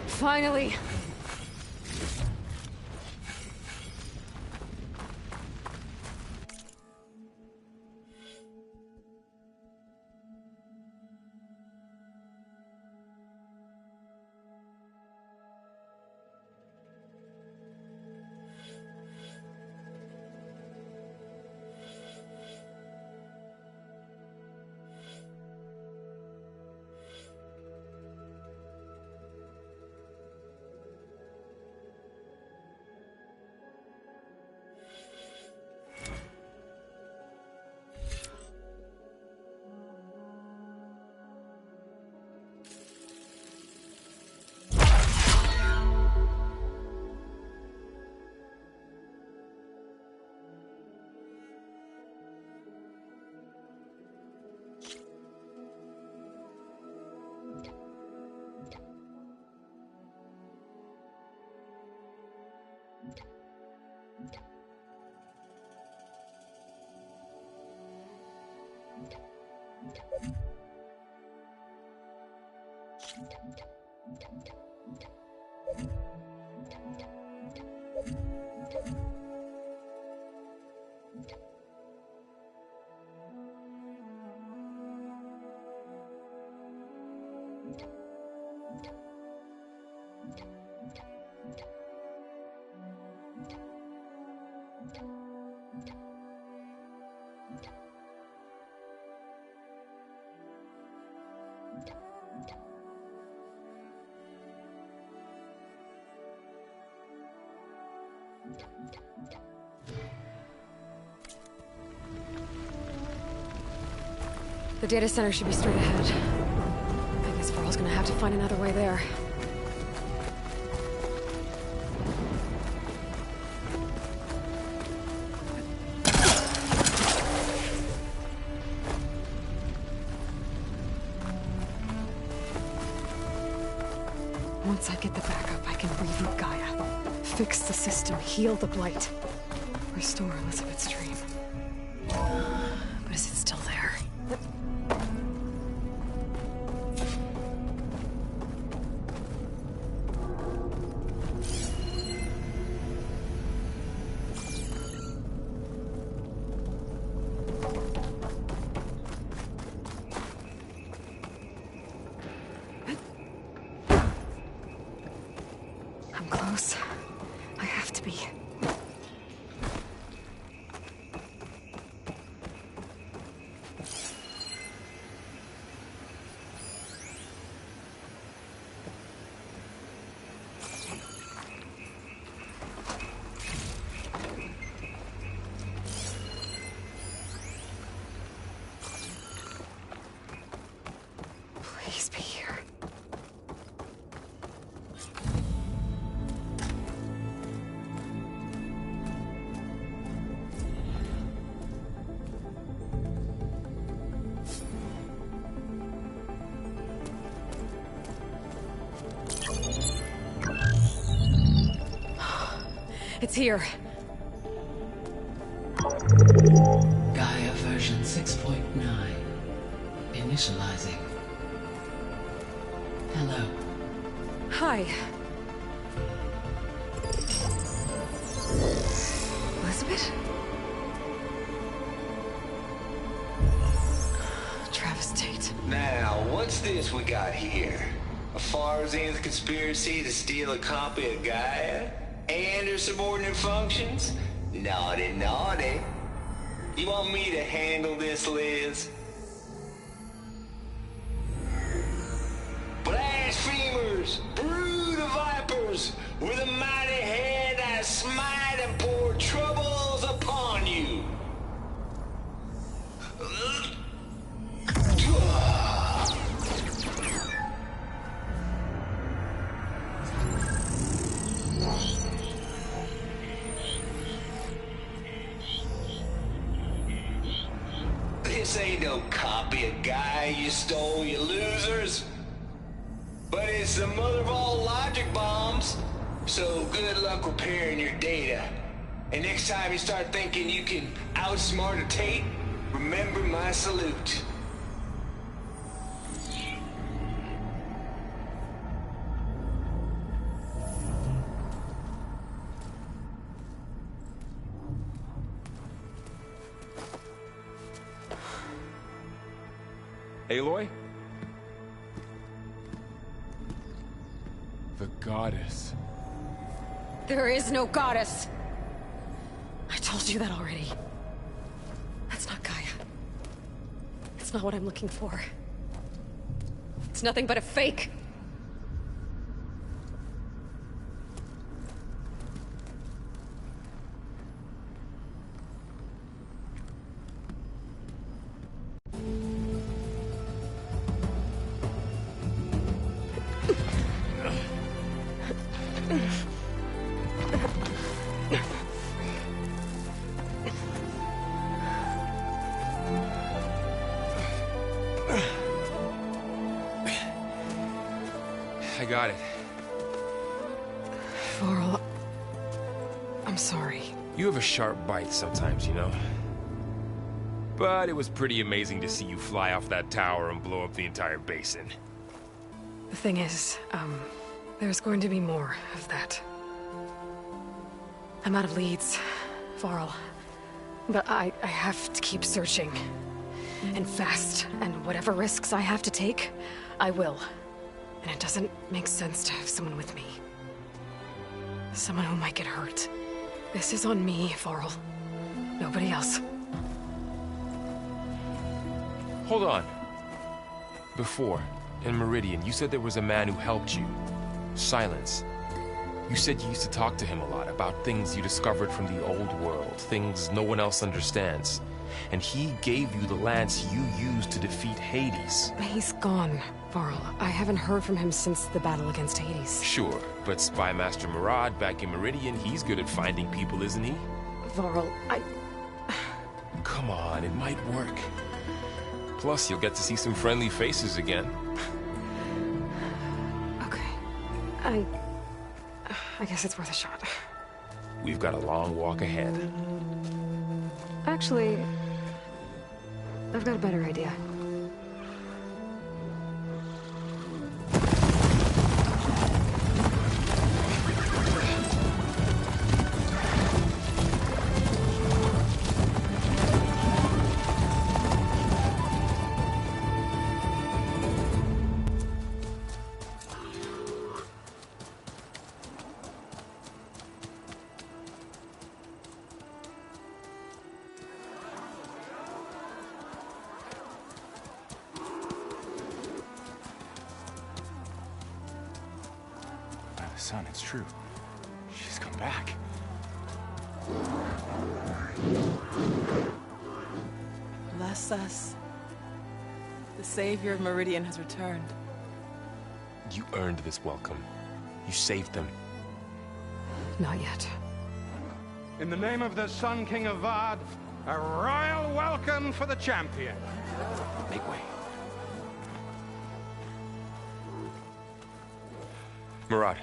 Finally. The data center should be straight ahead. I guess Varl's gonna have to find another way there. Once I get the backup, I can reboot Gaia. Fix the system, heal the Blight. Restore Elizabeth's dream. But is it still there? I'm close. I have to be. Please be here. It's here. Gaia version 6.9. Initializing. Hello. Hi. Elizabeth? Travis Tate. Now, what's this we got here? A Farzian's conspiracy to steal a copy of Gaia? And her subordinate functions? Naughty, naughty. You want me to handle this, Liz? Blasphemers! Brood of vipers! With a mighty hand I smite and pour troubles upon you! This ain't no copy of Gaia you stole, you losers. But it's the mother of all logic bombs. So good luck repairing your data. And next time you start thinking you can outsmart a Tate, remember my salute. Aloy? The goddess. There is no goddess! I told you that already. That's not Gaia. It's not what I'm looking for. It's nothing but a fake. I got it. Varl, I'm sorry. You have a sharp bite sometimes, you know? But it was pretty amazing to see you fly off that tower and blow up the entire basin. The thing is, there's going to be more of that. I'm out of leads, Varl. But I have to keep searching. And fast. And whatever risks I have to take, I will. And it doesn't make sense to have someone with me. Someone who might get hurt. This is on me, Varl. Nobody else. Hold on. Before, in Meridian, you said there was a man who helped you. Silence. You said you used to talk to him a lot about things you discovered from the old world, things no one else understands. And he gave you the lance you used to defeat Hades. He's gone, Varl. I haven't heard from him since the battle against Hades. Sure, but Spy Master Murad back in Meridian, he's good at finding people, isn't he? Varl, Come on, it might work. Plus, you'll get to see some friendly faces again. Okay. I guess it's worth a shot. We've got a long walk ahead. Actually, I've got a better idea. Son, it's true. She's come back. Bless us. The savior of Meridian has returned. You earned this welcome. You saved them. Not yet. In the name of the Sun King of Vard, a royal welcome for the champion. Make way. Murad,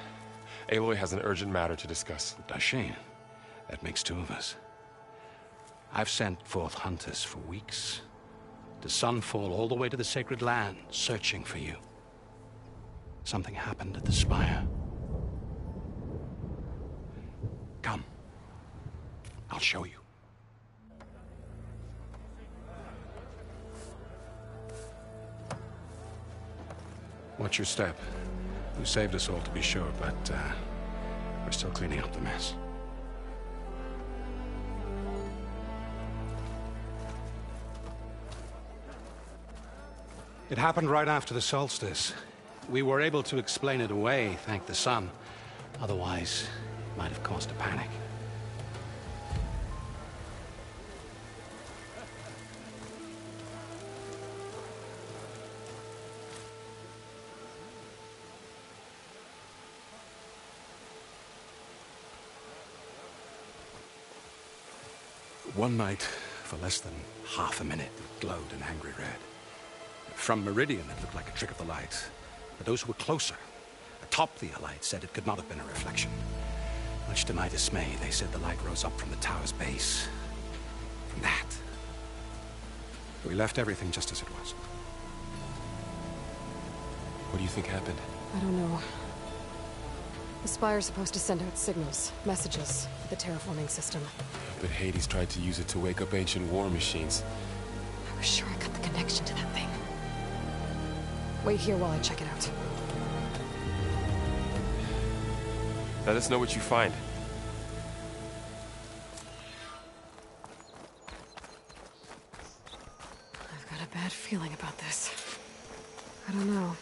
Aloy has an urgent matter to discuss. Dashane, that makes two of us. I've sent forth hunters for weeks, to Sunfall all the way to the Sacred Land, searching for you. Something happened at the Spire. Come. I'll show you. Watch your step. You saved us all, to be sure, but we're still cleaning up the mess. It happened right after the solstice. We were able to explain it away, thank the sun. Otherwise, it might have caused a panic. One night, for less than half a minute, it glowed an angry red. From Meridian, it looked like a trick of the light. But those who were closer, atop the light, said it could not have been a reflection. Much to my dismay, they said the light rose up from the tower's base. From that. We left everything just as it was. What do you think happened? I don't know. The Spire's supposed to send out signals, messages, for the terraforming system. But Hades tried to use it to wake up ancient war machines. I was sure I got the connection to that thing. Wait here while I check it out. Let us know what you find. I've got a bad feeling about this. I don't know.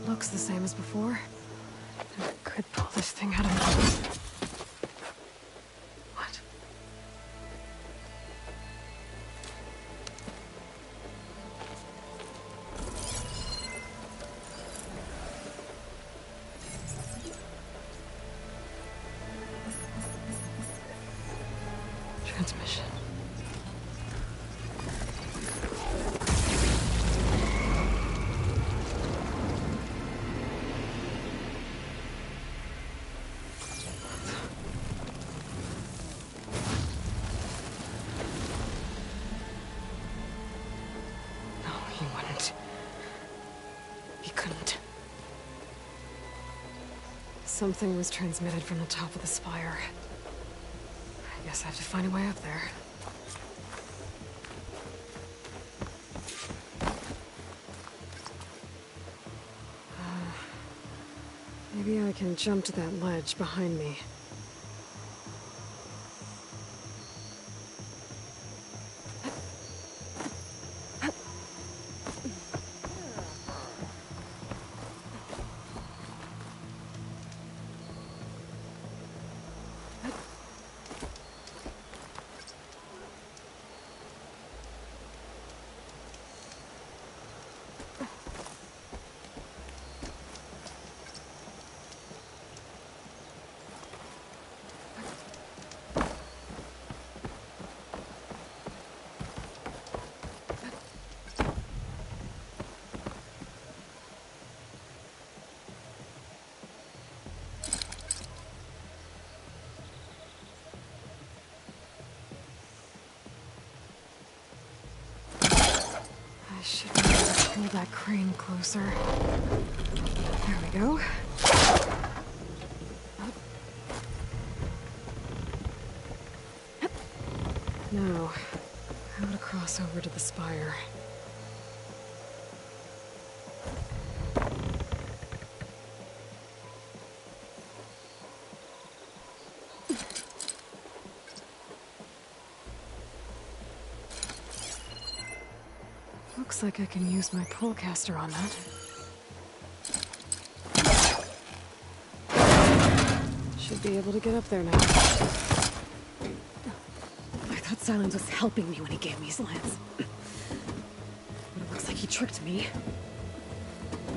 Looks the same as before. I could pull this thing out of... What? Transmission. No, he wouldn't. He couldn't. Something was transmitted from the top of the spire. I guess I have to find a way up there. Maybe I can jump to that ledge behind me. I should be able to pull that crane closer. There we go. Now, how to cross over to the spire. Looks like I can use my pullcaster on that. Should be able to get up there now. I thought Silence was helping me when he gave me his lance. But it looks like he tricked me.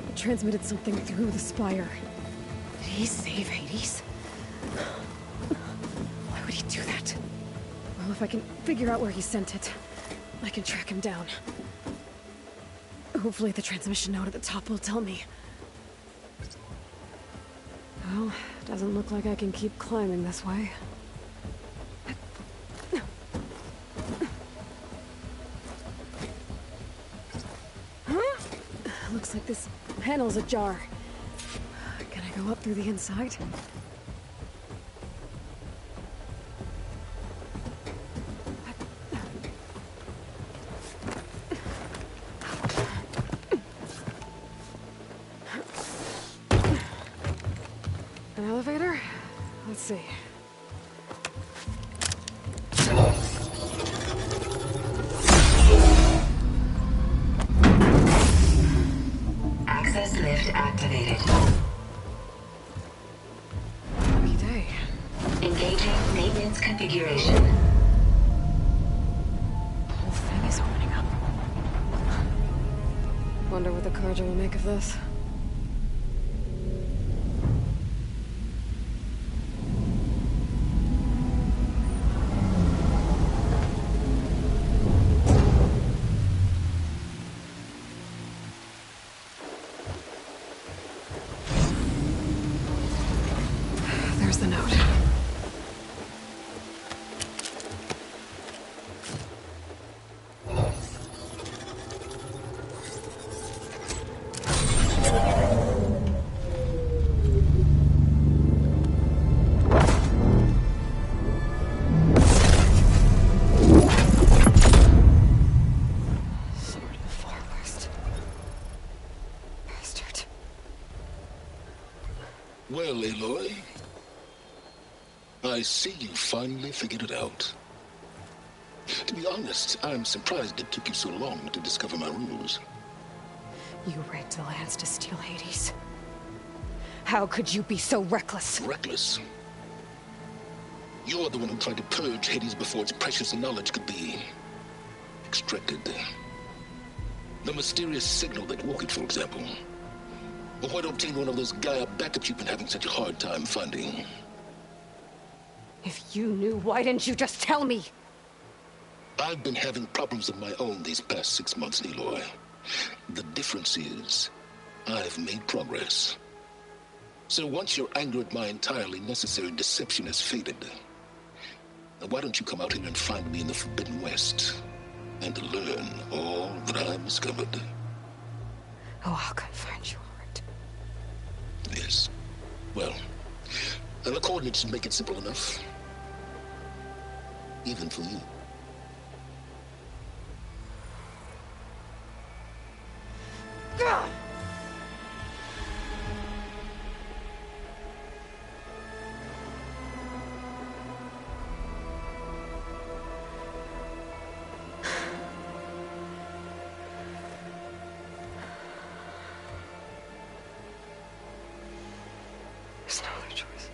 He transmitted something through the spire. Did he save Hades? Why would he do that? Well, if I can figure out where he sent it, I can track him down. Hopefully the transmission note at the top will tell me. Well, doesn't look like I can keep climbing this way. Looks like this panel's ajar. Can I go up through the inside? An elevator? Let's see. Access lift activated. Lucky day. Engaging maintenance configuration. The whole thing is opening up. Wonder what the Carja will make of this. There's the note. Sword of the Far West. Bastard. Well, Aloy, I see you finally figured it out. To be honest, I'm surprised it took you so long to discover my ruse. You rigged the lands to steal Hades. How could you be so reckless? Reckless? You're the one who tried to purge Hades before its precious knowledge could be extracted. The mysterious signal that woke it, for example. Or why obtain one of those Gaia backups you've been having such a hard time finding? If you knew, why didn't you just tell me? I've been having problems of my own these past 6 months, Aloy. The difference is, I've made progress. So once your anger at my entirely necessary deception has faded, why don't you come out here and find me in the Forbidden West, and learn all that I've discovered? Oh, I'll come find you, all right. Yes. Well, and the coordinates make it simple enough. Even for you. God! There's no other choice.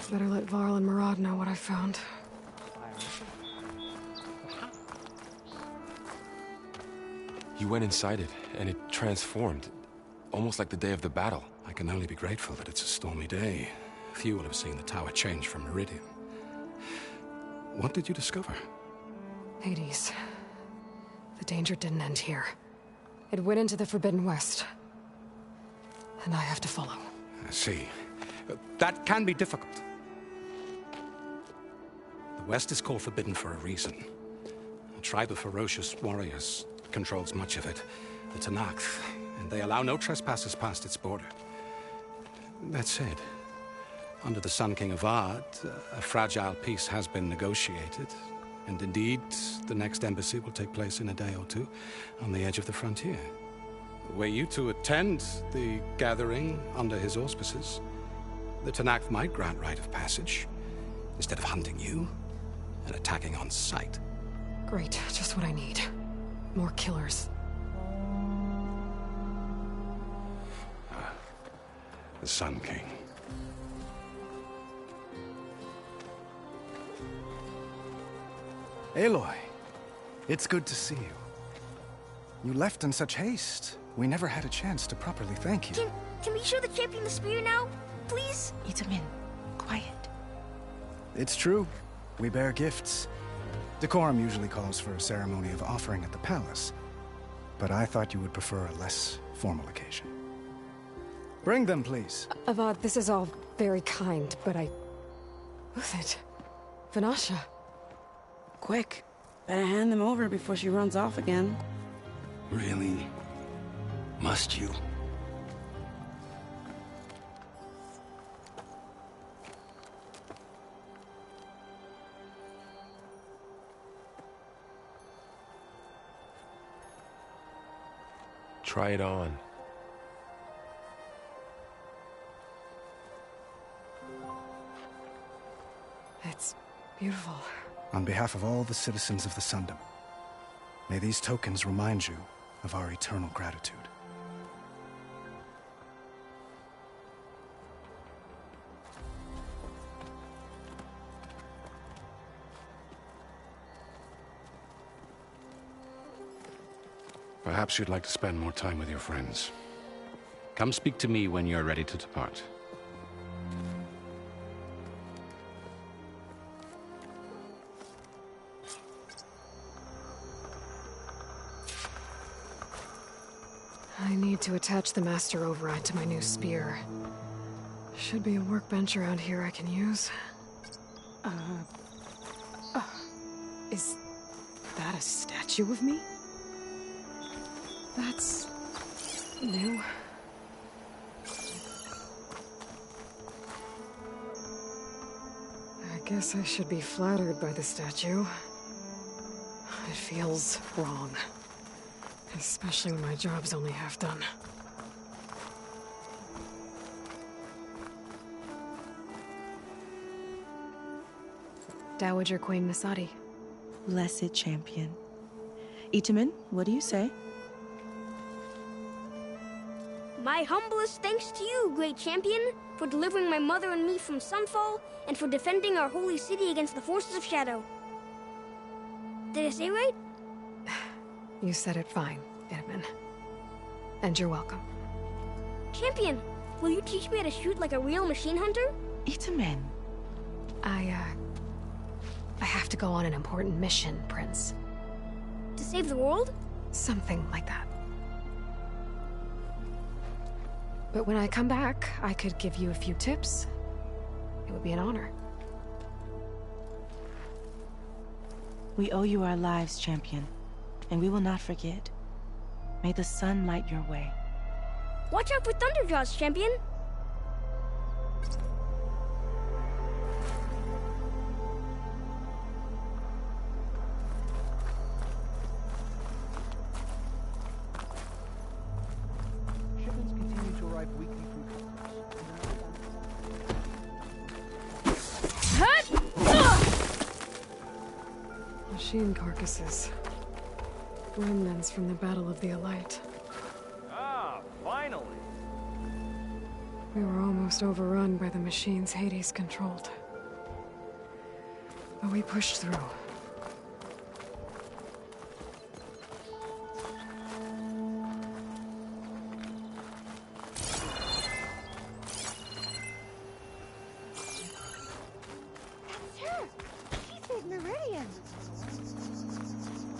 Better let Varl and Murad know what I found. You went inside it, and it transformed. Almost like the day of the battle. I can only be grateful that it's a stormy day. Few will have seen the tower change from Meridian. What did you discover? Hades. The danger didn't end here. It went into the Forbidden West. And I have to follow. I see. That can be difficult. The West is called Forbidden for a reason. A tribe of ferocious warriors controls much of it, the Tenakth, and they allow no trespassers past its border. That said, under the Sun King of Ard, a fragile peace has been negotiated, and indeed, the next embassy will take place in a day or two on the edge of the frontier. Were you to attend the gathering under his auspices, the Tenakth might grant right of passage, instead of hunting you and attacking on sight. Great, just what I need. More killers. The Sun King. Aloy, it's good to see you. You left in such haste. We never had a chance to properly thank you. Can we show the champion the spear now? Please? Itamin, quiet. It's true. We bear gifts. Decorum usually calls for a ceremony of offering at the palace, but I thought you would prefer a less formal occasion. Bring them, please. Avad, this is all very kind, but Who's it? Vanasha. Quick. Better hand them over before she runs off again. Really? Must you? Try it on. It's beautiful. On behalf of all the citizens of the Sundom, may these tokens remind you of our eternal gratitude. Perhaps you'd like to spend more time with your friends. Come speak to me when you're ready to depart. I need to attach the master override to my new spear. Should be a workbench around here I can use. Is that a statue of me? That's new. I guess I should be flattered by the statue. It feels wrong. Especially when my job's only half done. Dowager Queen Masadi. Blessed champion. Itamen, what do you say? My humblest thanks to you, great champion, for delivering my mother and me from Sunfall, and for defending our holy city against the forces of Shadow. Did I say right? You said it fine, Edmund. And you're welcome. Champion, will you teach me how to shoot like a real machine hunter? Itamen. I have to go on an important mission, Prince. To save the world? Something like that. But when I come back, I could give you a few tips. It would be an honor. We owe you our lives, champion, and we will not forget. May the sun light your way. Watch out for Thunderjaws, champion! Shipments continue to arrive weekly from Machine carcasses. Remnants from the Battle of the Elite. Ah, finally! We were almost overrun by the machines Hades controlled. But we pushed through. Sir, he said Meridian.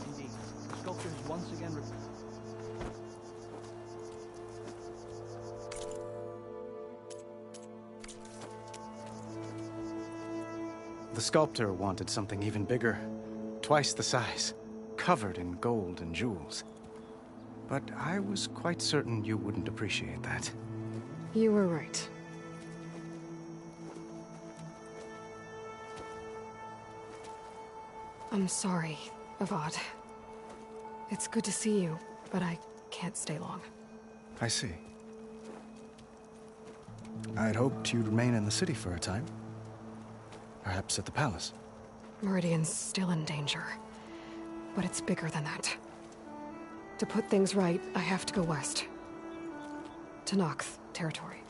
Indeed, the sculptor has once again The sculptor wanted something even bigger, twice the size, covered in gold and jewels. But I was quite certain you wouldn't appreciate that. You were right. I'm sorry, Avad. It's good to see you, but I can't stay long. I see. I'd hoped you'd remain in the city for a time. Perhaps at the palace. Meridian's still in danger. But it's bigger than that. To put things right, I have to go west. To Noct territory.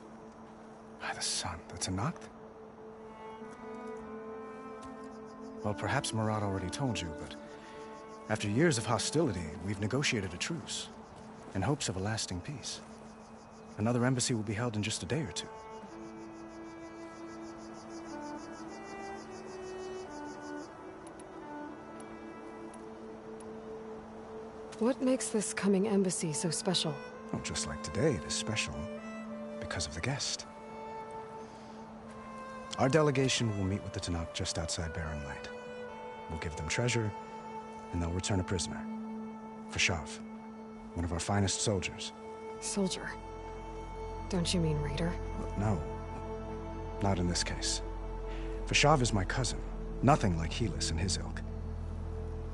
By the sun, that's a Noct? Well, perhaps Murad already told you, but after years of hostility, we've negotiated a truce, in hopes of a lasting peace. Another embassy will be held in just a day or two. What makes this coming embassy so special? Oh, just like today, it is special. because of the guest. Our delegation will meet with the Tanakh just outside Barren Light. We'll give them treasure, and they'll return a prisoner. Fashav, one of our finest soldiers. Soldier? Don't you mean raider? No, not in this case. Fashav is my cousin, nothing like Helis and his ilk.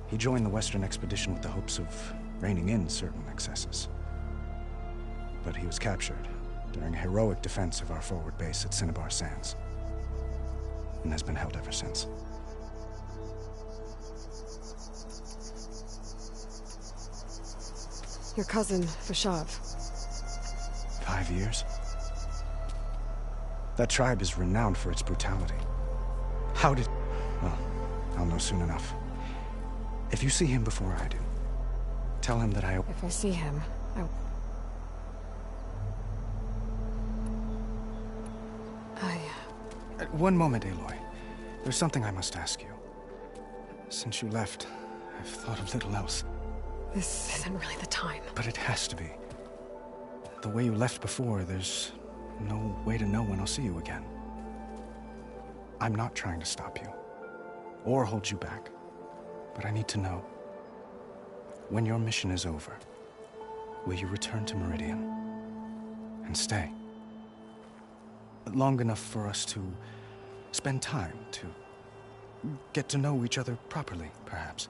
He joined the Western expedition with the hopes of reining in certain excesses. But he was captured during a heroic defense of our forward base at Cinnabar Sands, and has been held ever since. Your cousin, Fashav. 5 years? That tribe is renowned for its brutality. How did... Well, I'll know soon enough. If you see him before I do, tell him that I... If I see him, One moment, Aloy. There's something I must ask you. Since you left, I've thought of little else. This isn't really the time. But it has to be. The way you left before, there's no way to know when I'll see you again. I'm not trying to stop you, or hold you back. But I need to know, when your mission is over, will you return to Meridian and stay? Long enough for us to spend time, to get to know each other properly, perhaps.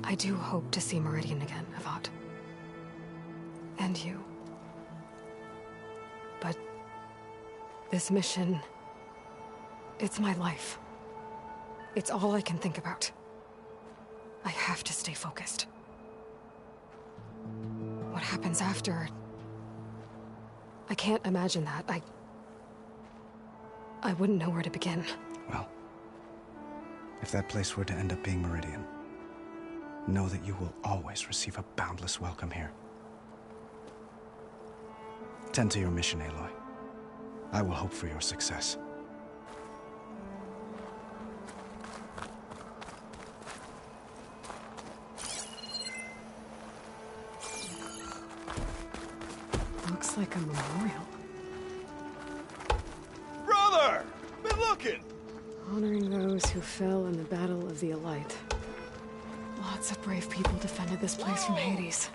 I do hope to see Meridian again, Avad. And you. But this mission, it's my life. It's all I can think about. I have to stay focused. What happens after? I can't imagine that. I wouldn't know where to begin. Well, if that place were to end up being Meridian, know that you will always receive a boundless welcome here. Tend to your mission, Aloy. I will hope for your success. Looks like a memorial. Brother! Been looking! Honoring those who fell in the Battle of the Elite. Lots of brave people defended this place from Hades.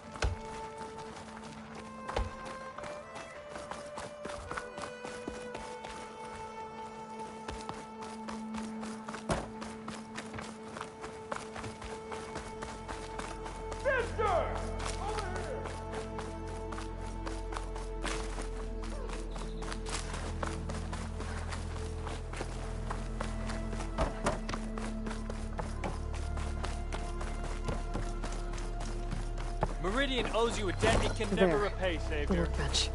Meridian owes you a debt it can never repay, The Savior. workbench.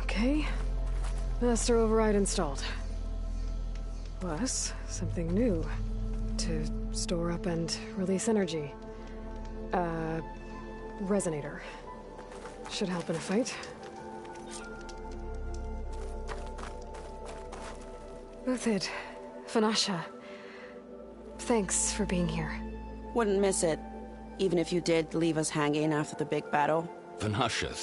Okay. Master override installed. Plus, something new. To store up and release energy. Resonator. Should help in a fight. Uthid, Fanasha. Thanks for being here. Wouldn't miss it, even if you did leave us hanging after the big battle. Vanasha,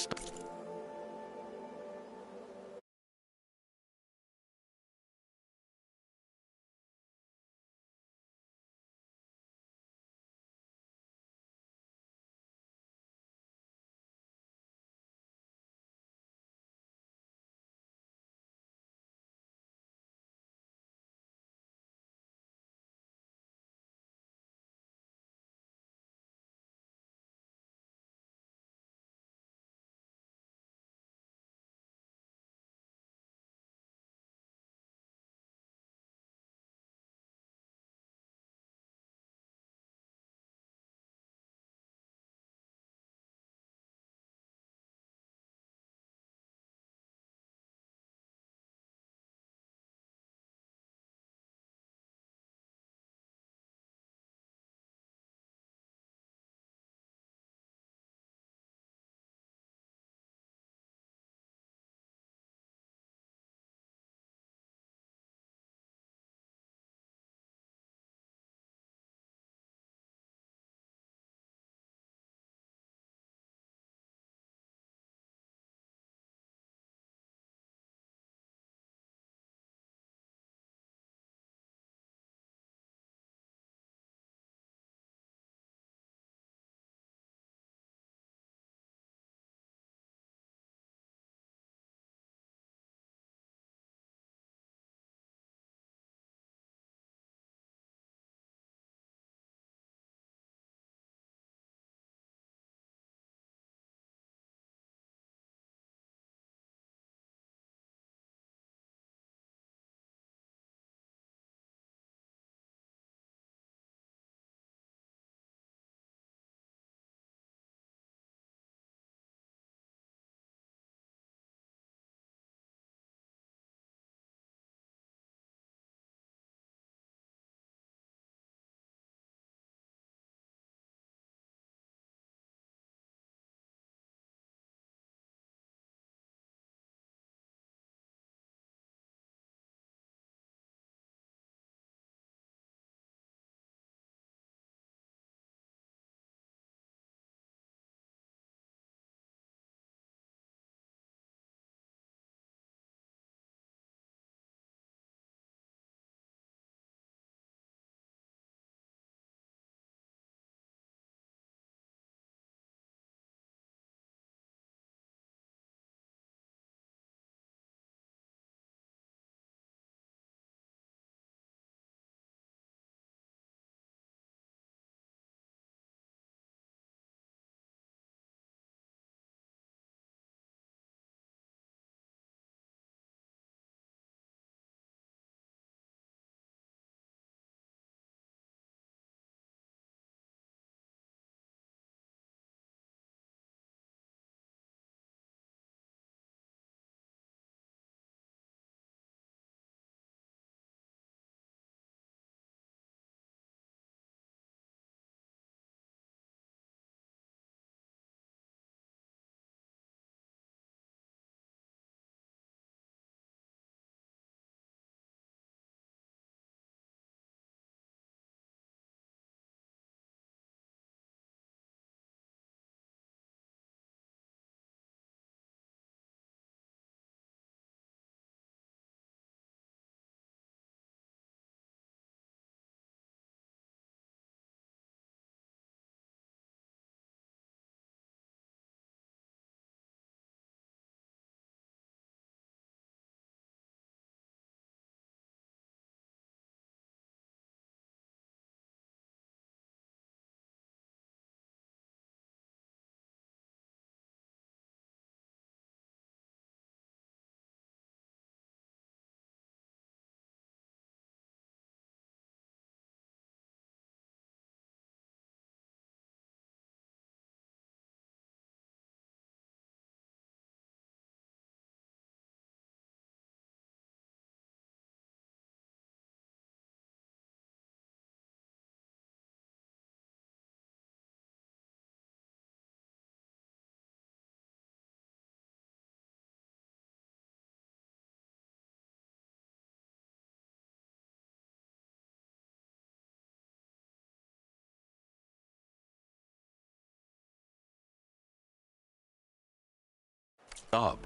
job.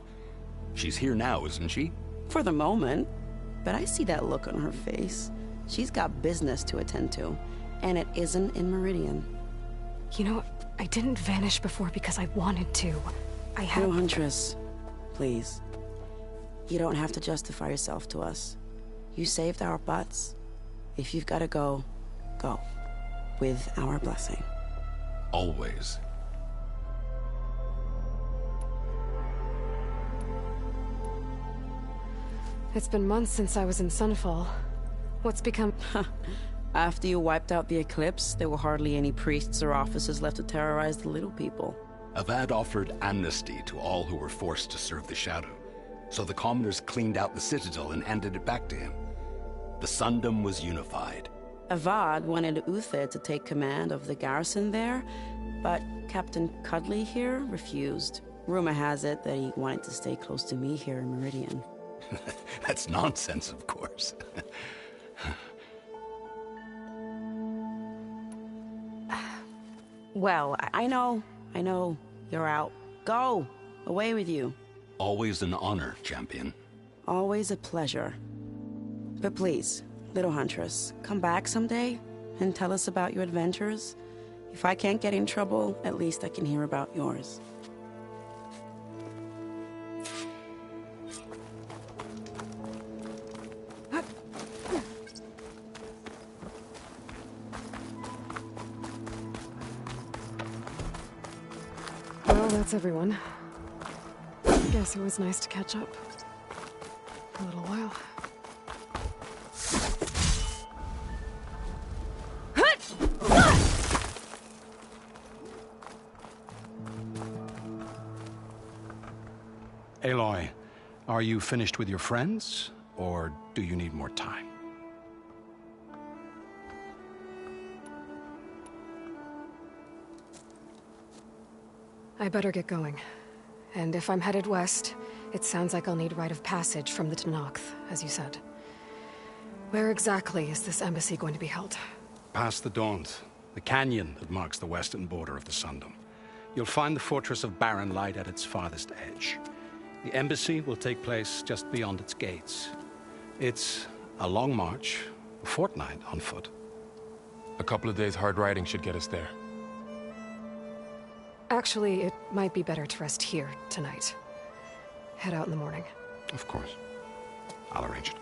She's here now, isn't she? For the moment. But I see that look on her face. She's got business to attend to, and it isn't in Meridian. You know, I didn't vanish before because I wanted to. I had... No, Huntress. Please. You don't have to justify yourself to us. You saved our butts. If you've got to go, go. With our blessing. Always. It's been months since I was in Sunfall. What's become... After you wiped out the Eclipse, there were hardly any priests or officers left to terrorize the little people. Avad offered amnesty to all who were forced to serve the Shadow. So the commoners cleaned out the Citadel and handed it back to him. The Sundom was unified. Avad wanted Uther to take command of the garrison there, but Captain Cudley here refused. Rumor has it that he wanted to stay close to me here in Meridian. That's nonsense, of course. Well, I know. You're out. Go! Away with you. Always an honor, champion. Always a pleasure. But please, little Huntress, come back someday and tell us about your adventures. If I can't get in trouble, at least I can hear about yours. Well, that's everyone. Guess it was nice to catch up. For a little while. Aloy, are you finished with your friends, or do you need more time? I better get going. And if I'm headed west, it sounds like I'll need rite of passage from the Tenakth, as you said. Where exactly is this embassy going to be held? Past the Daunt, the canyon that marks the western border of the Sundom. You'll find the fortress of Barren Light at its farthest edge. The embassy will take place just beyond its gates. It's a long march, a fortnight on foot. A couple of days hard riding should get us there. Actually, it might be better to rest here tonight. Head out in the morning. Of course. I'll arrange it.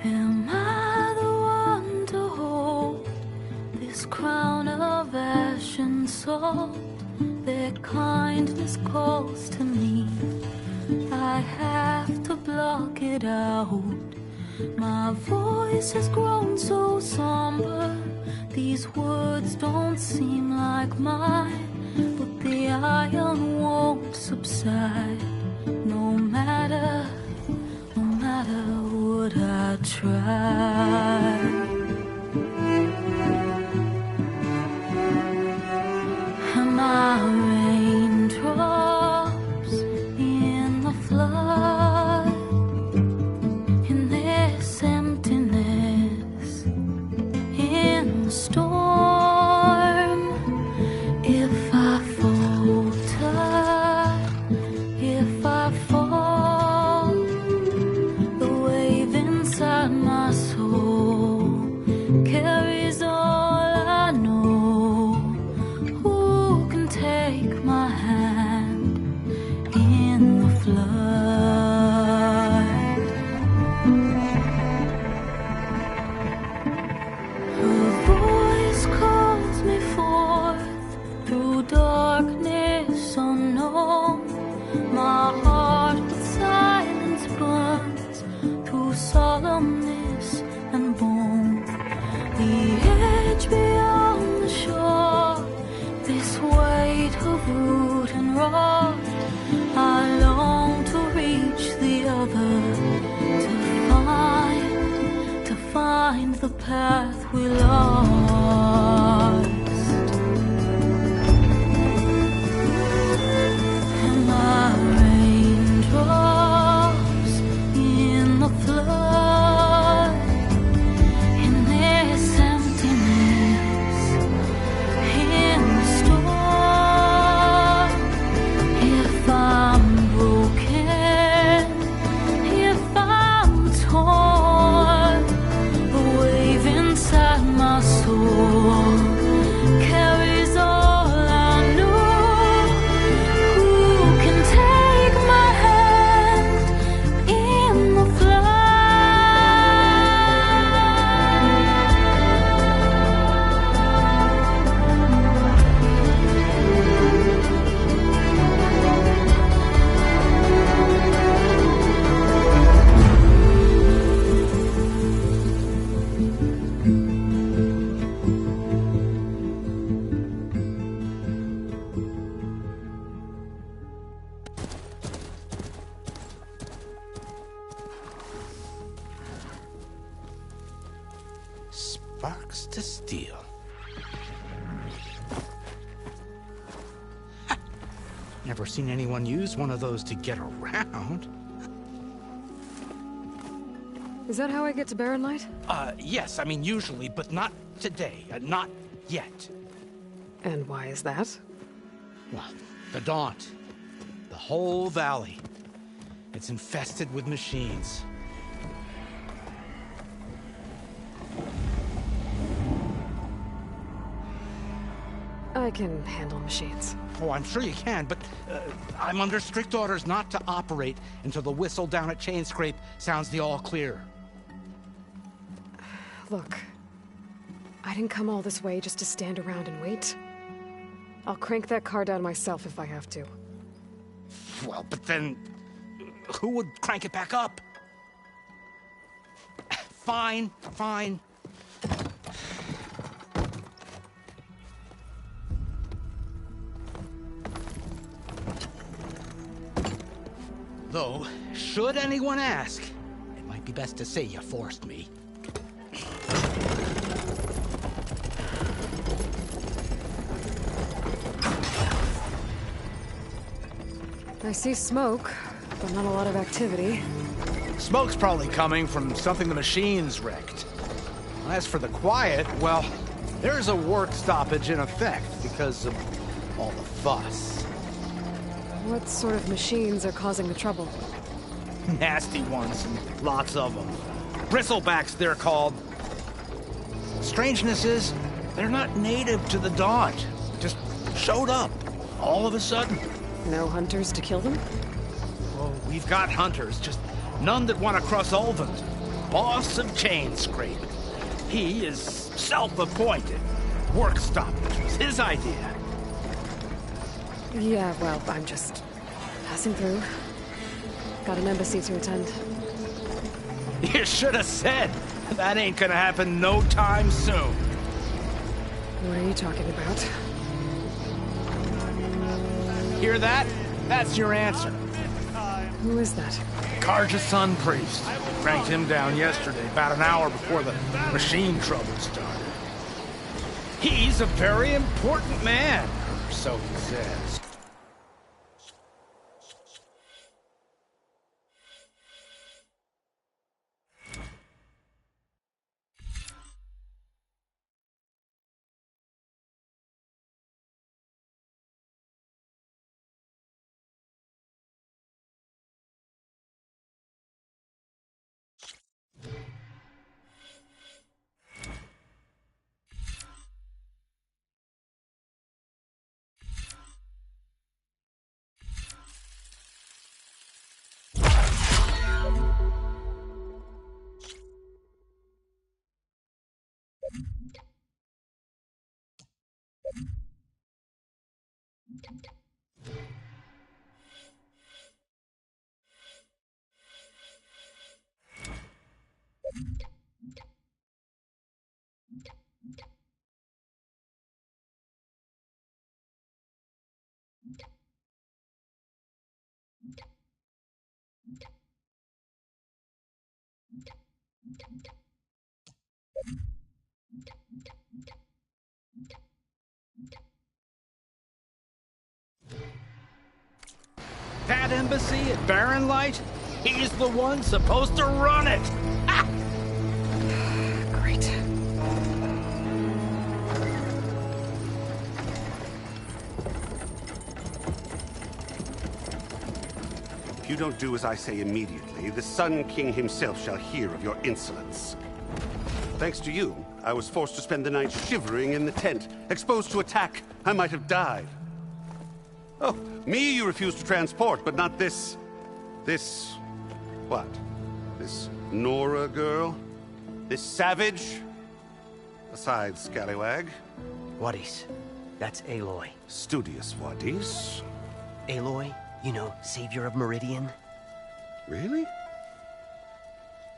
Am I the one to hold this crown of ash and salt? Their kindness calls to me. I have to block it out. My voice has grown so somber. These words don't seem like mine, but the iron won't subside. No matter what I try. Am I raindrops in the flood? In this emptiness, in the storm. If I falter, if I fall, the wave inside my soul find the path we lost. And my raindrops in the flood, in this emptiness, in the storm. If I'm broken, if I'm torn, the wave inside my soul carries all I know. Who can take my hand in the Sparks to steel. Never seen anyone use one of those to get around. Is that how I get to Barren Light? Yes, I mean usually, but not today. Not yet. And why is that? Well, the Daunt. The whole valley. It's infested with machines. I can handle machines. Oh, I'm sure you can, but I'm under strict orders not to operate until the whistle down at Chainscrape sounds the all clear. Look, I didn't come all this way just to stand around and wait. I'll crank that car down myself if I have to. Well, but then who would crank it back up? Fine, fine. Though, should anyone ask, it might be best to say you forced me. I see smoke, but not a lot of activity. Smoke's probably coming from something the machines wrecked. As for the quiet, well, there's a work stoppage in effect because of all the fuss. What sort of machines are causing the trouble? Nasty ones, and lots of them. Bristlebacks, they're called. Strangeness is, they're not native to the Daunt. Just showed up, all of a sudden. No hunters to kill them? Oh, we've got hunters, just none that want to cross Ulvund. Boss of Chainscrape. He is self-appointed. Work stoppage was his idea. Yeah, well, I'm just passing through. Got an embassy to attend. You should have said. That ain't gonna happen no time soon. What are you talking about? Hear that? That's your answer. Who is that? Karja's son priest. Cranked him down yesterday, about an hour before the machine trouble started. He's a very important man, or so he says. Underpaid embassy at Barren Light? He's the one supposed to run it! Ha! Great. If you don't do as I say immediately, the Sun King himself shall hear of your insolence. Thanks to you, I was forced to spend the night shivering in the tent. Exposed to attack, I might have died. Oh, me you refuse to transport, but not this... what? This Nora girl? This savage? Besides, scallywag. Wadis. That's Aloy. Studious Wadis. Aloy, you know, savior of Meridian. Really?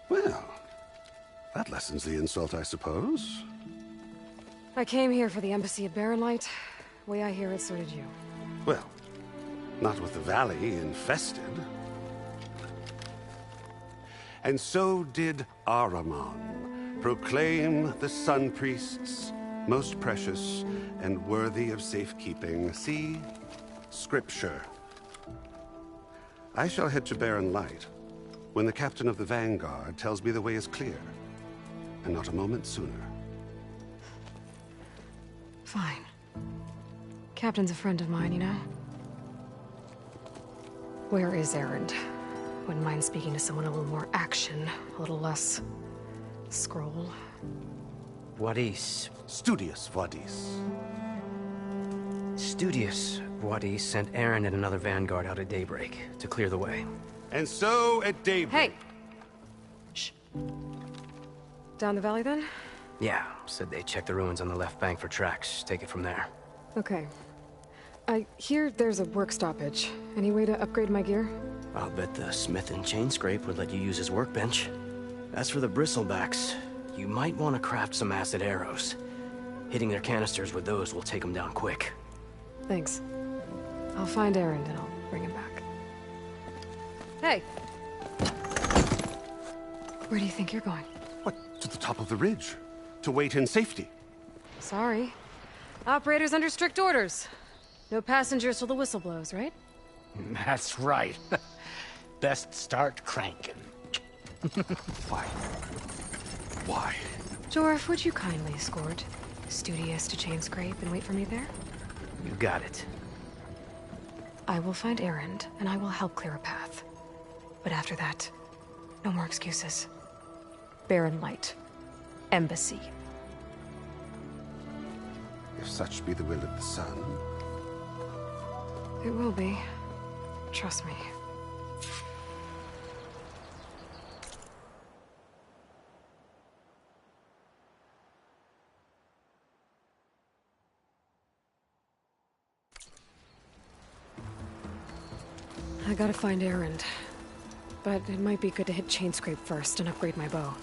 Well, that lessens the insult, I suppose. I came here for the embassy at Barren Light. Way I hear it, so did you. Well, not with the valley infested. And so did Ahriman, proclaim the Sun Priests most precious and worthy of safekeeping. See? Scripture. I shall head to Barren Light when the captain of the Vanguard tells me the way is clear, and not a moment sooner. Fine. Captain's a friend of mine, you know? Where is Erend? Wouldn't mind speaking to someone a little more action, a little less... scroll. Wadis. Studious Wadis. Studious Wadis sent Aaron and another Vanguard out at daybreak to clear the way. And so at daybreak... Hey! Shh. Down the valley, then? Yeah, said they checked the ruins on the left bank for tracks. Take it from there. Okay. I hear there's a work stoppage. Any way to upgrade my gear? I'll bet the smith and chain scrape would let you use his workbench. As for the bristlebacks, you might want to craft some acid arrows. Hitting their canisters with those will take them down quick. Thanks. I'll find Erend and I'll bring him back. Hey! Where do you think you're going? What? To the top of the ridge. To wait in safety. Sorry. Operator's under strict orders. No passengers till the whistle blows, right? That's right. Best start cranking. Why? Why? Jorf, would you kindly escort Studious to Chain Scrape and wait for me there? You got it. I will find Erend, and I will help clear a path. But after that, no more excuses. Barren Light. Embassy. If such be the will of the sun. It will be. Trust me. I gotta find Erend. But it might be good to hit Chain Scrape first and upgrade my bow.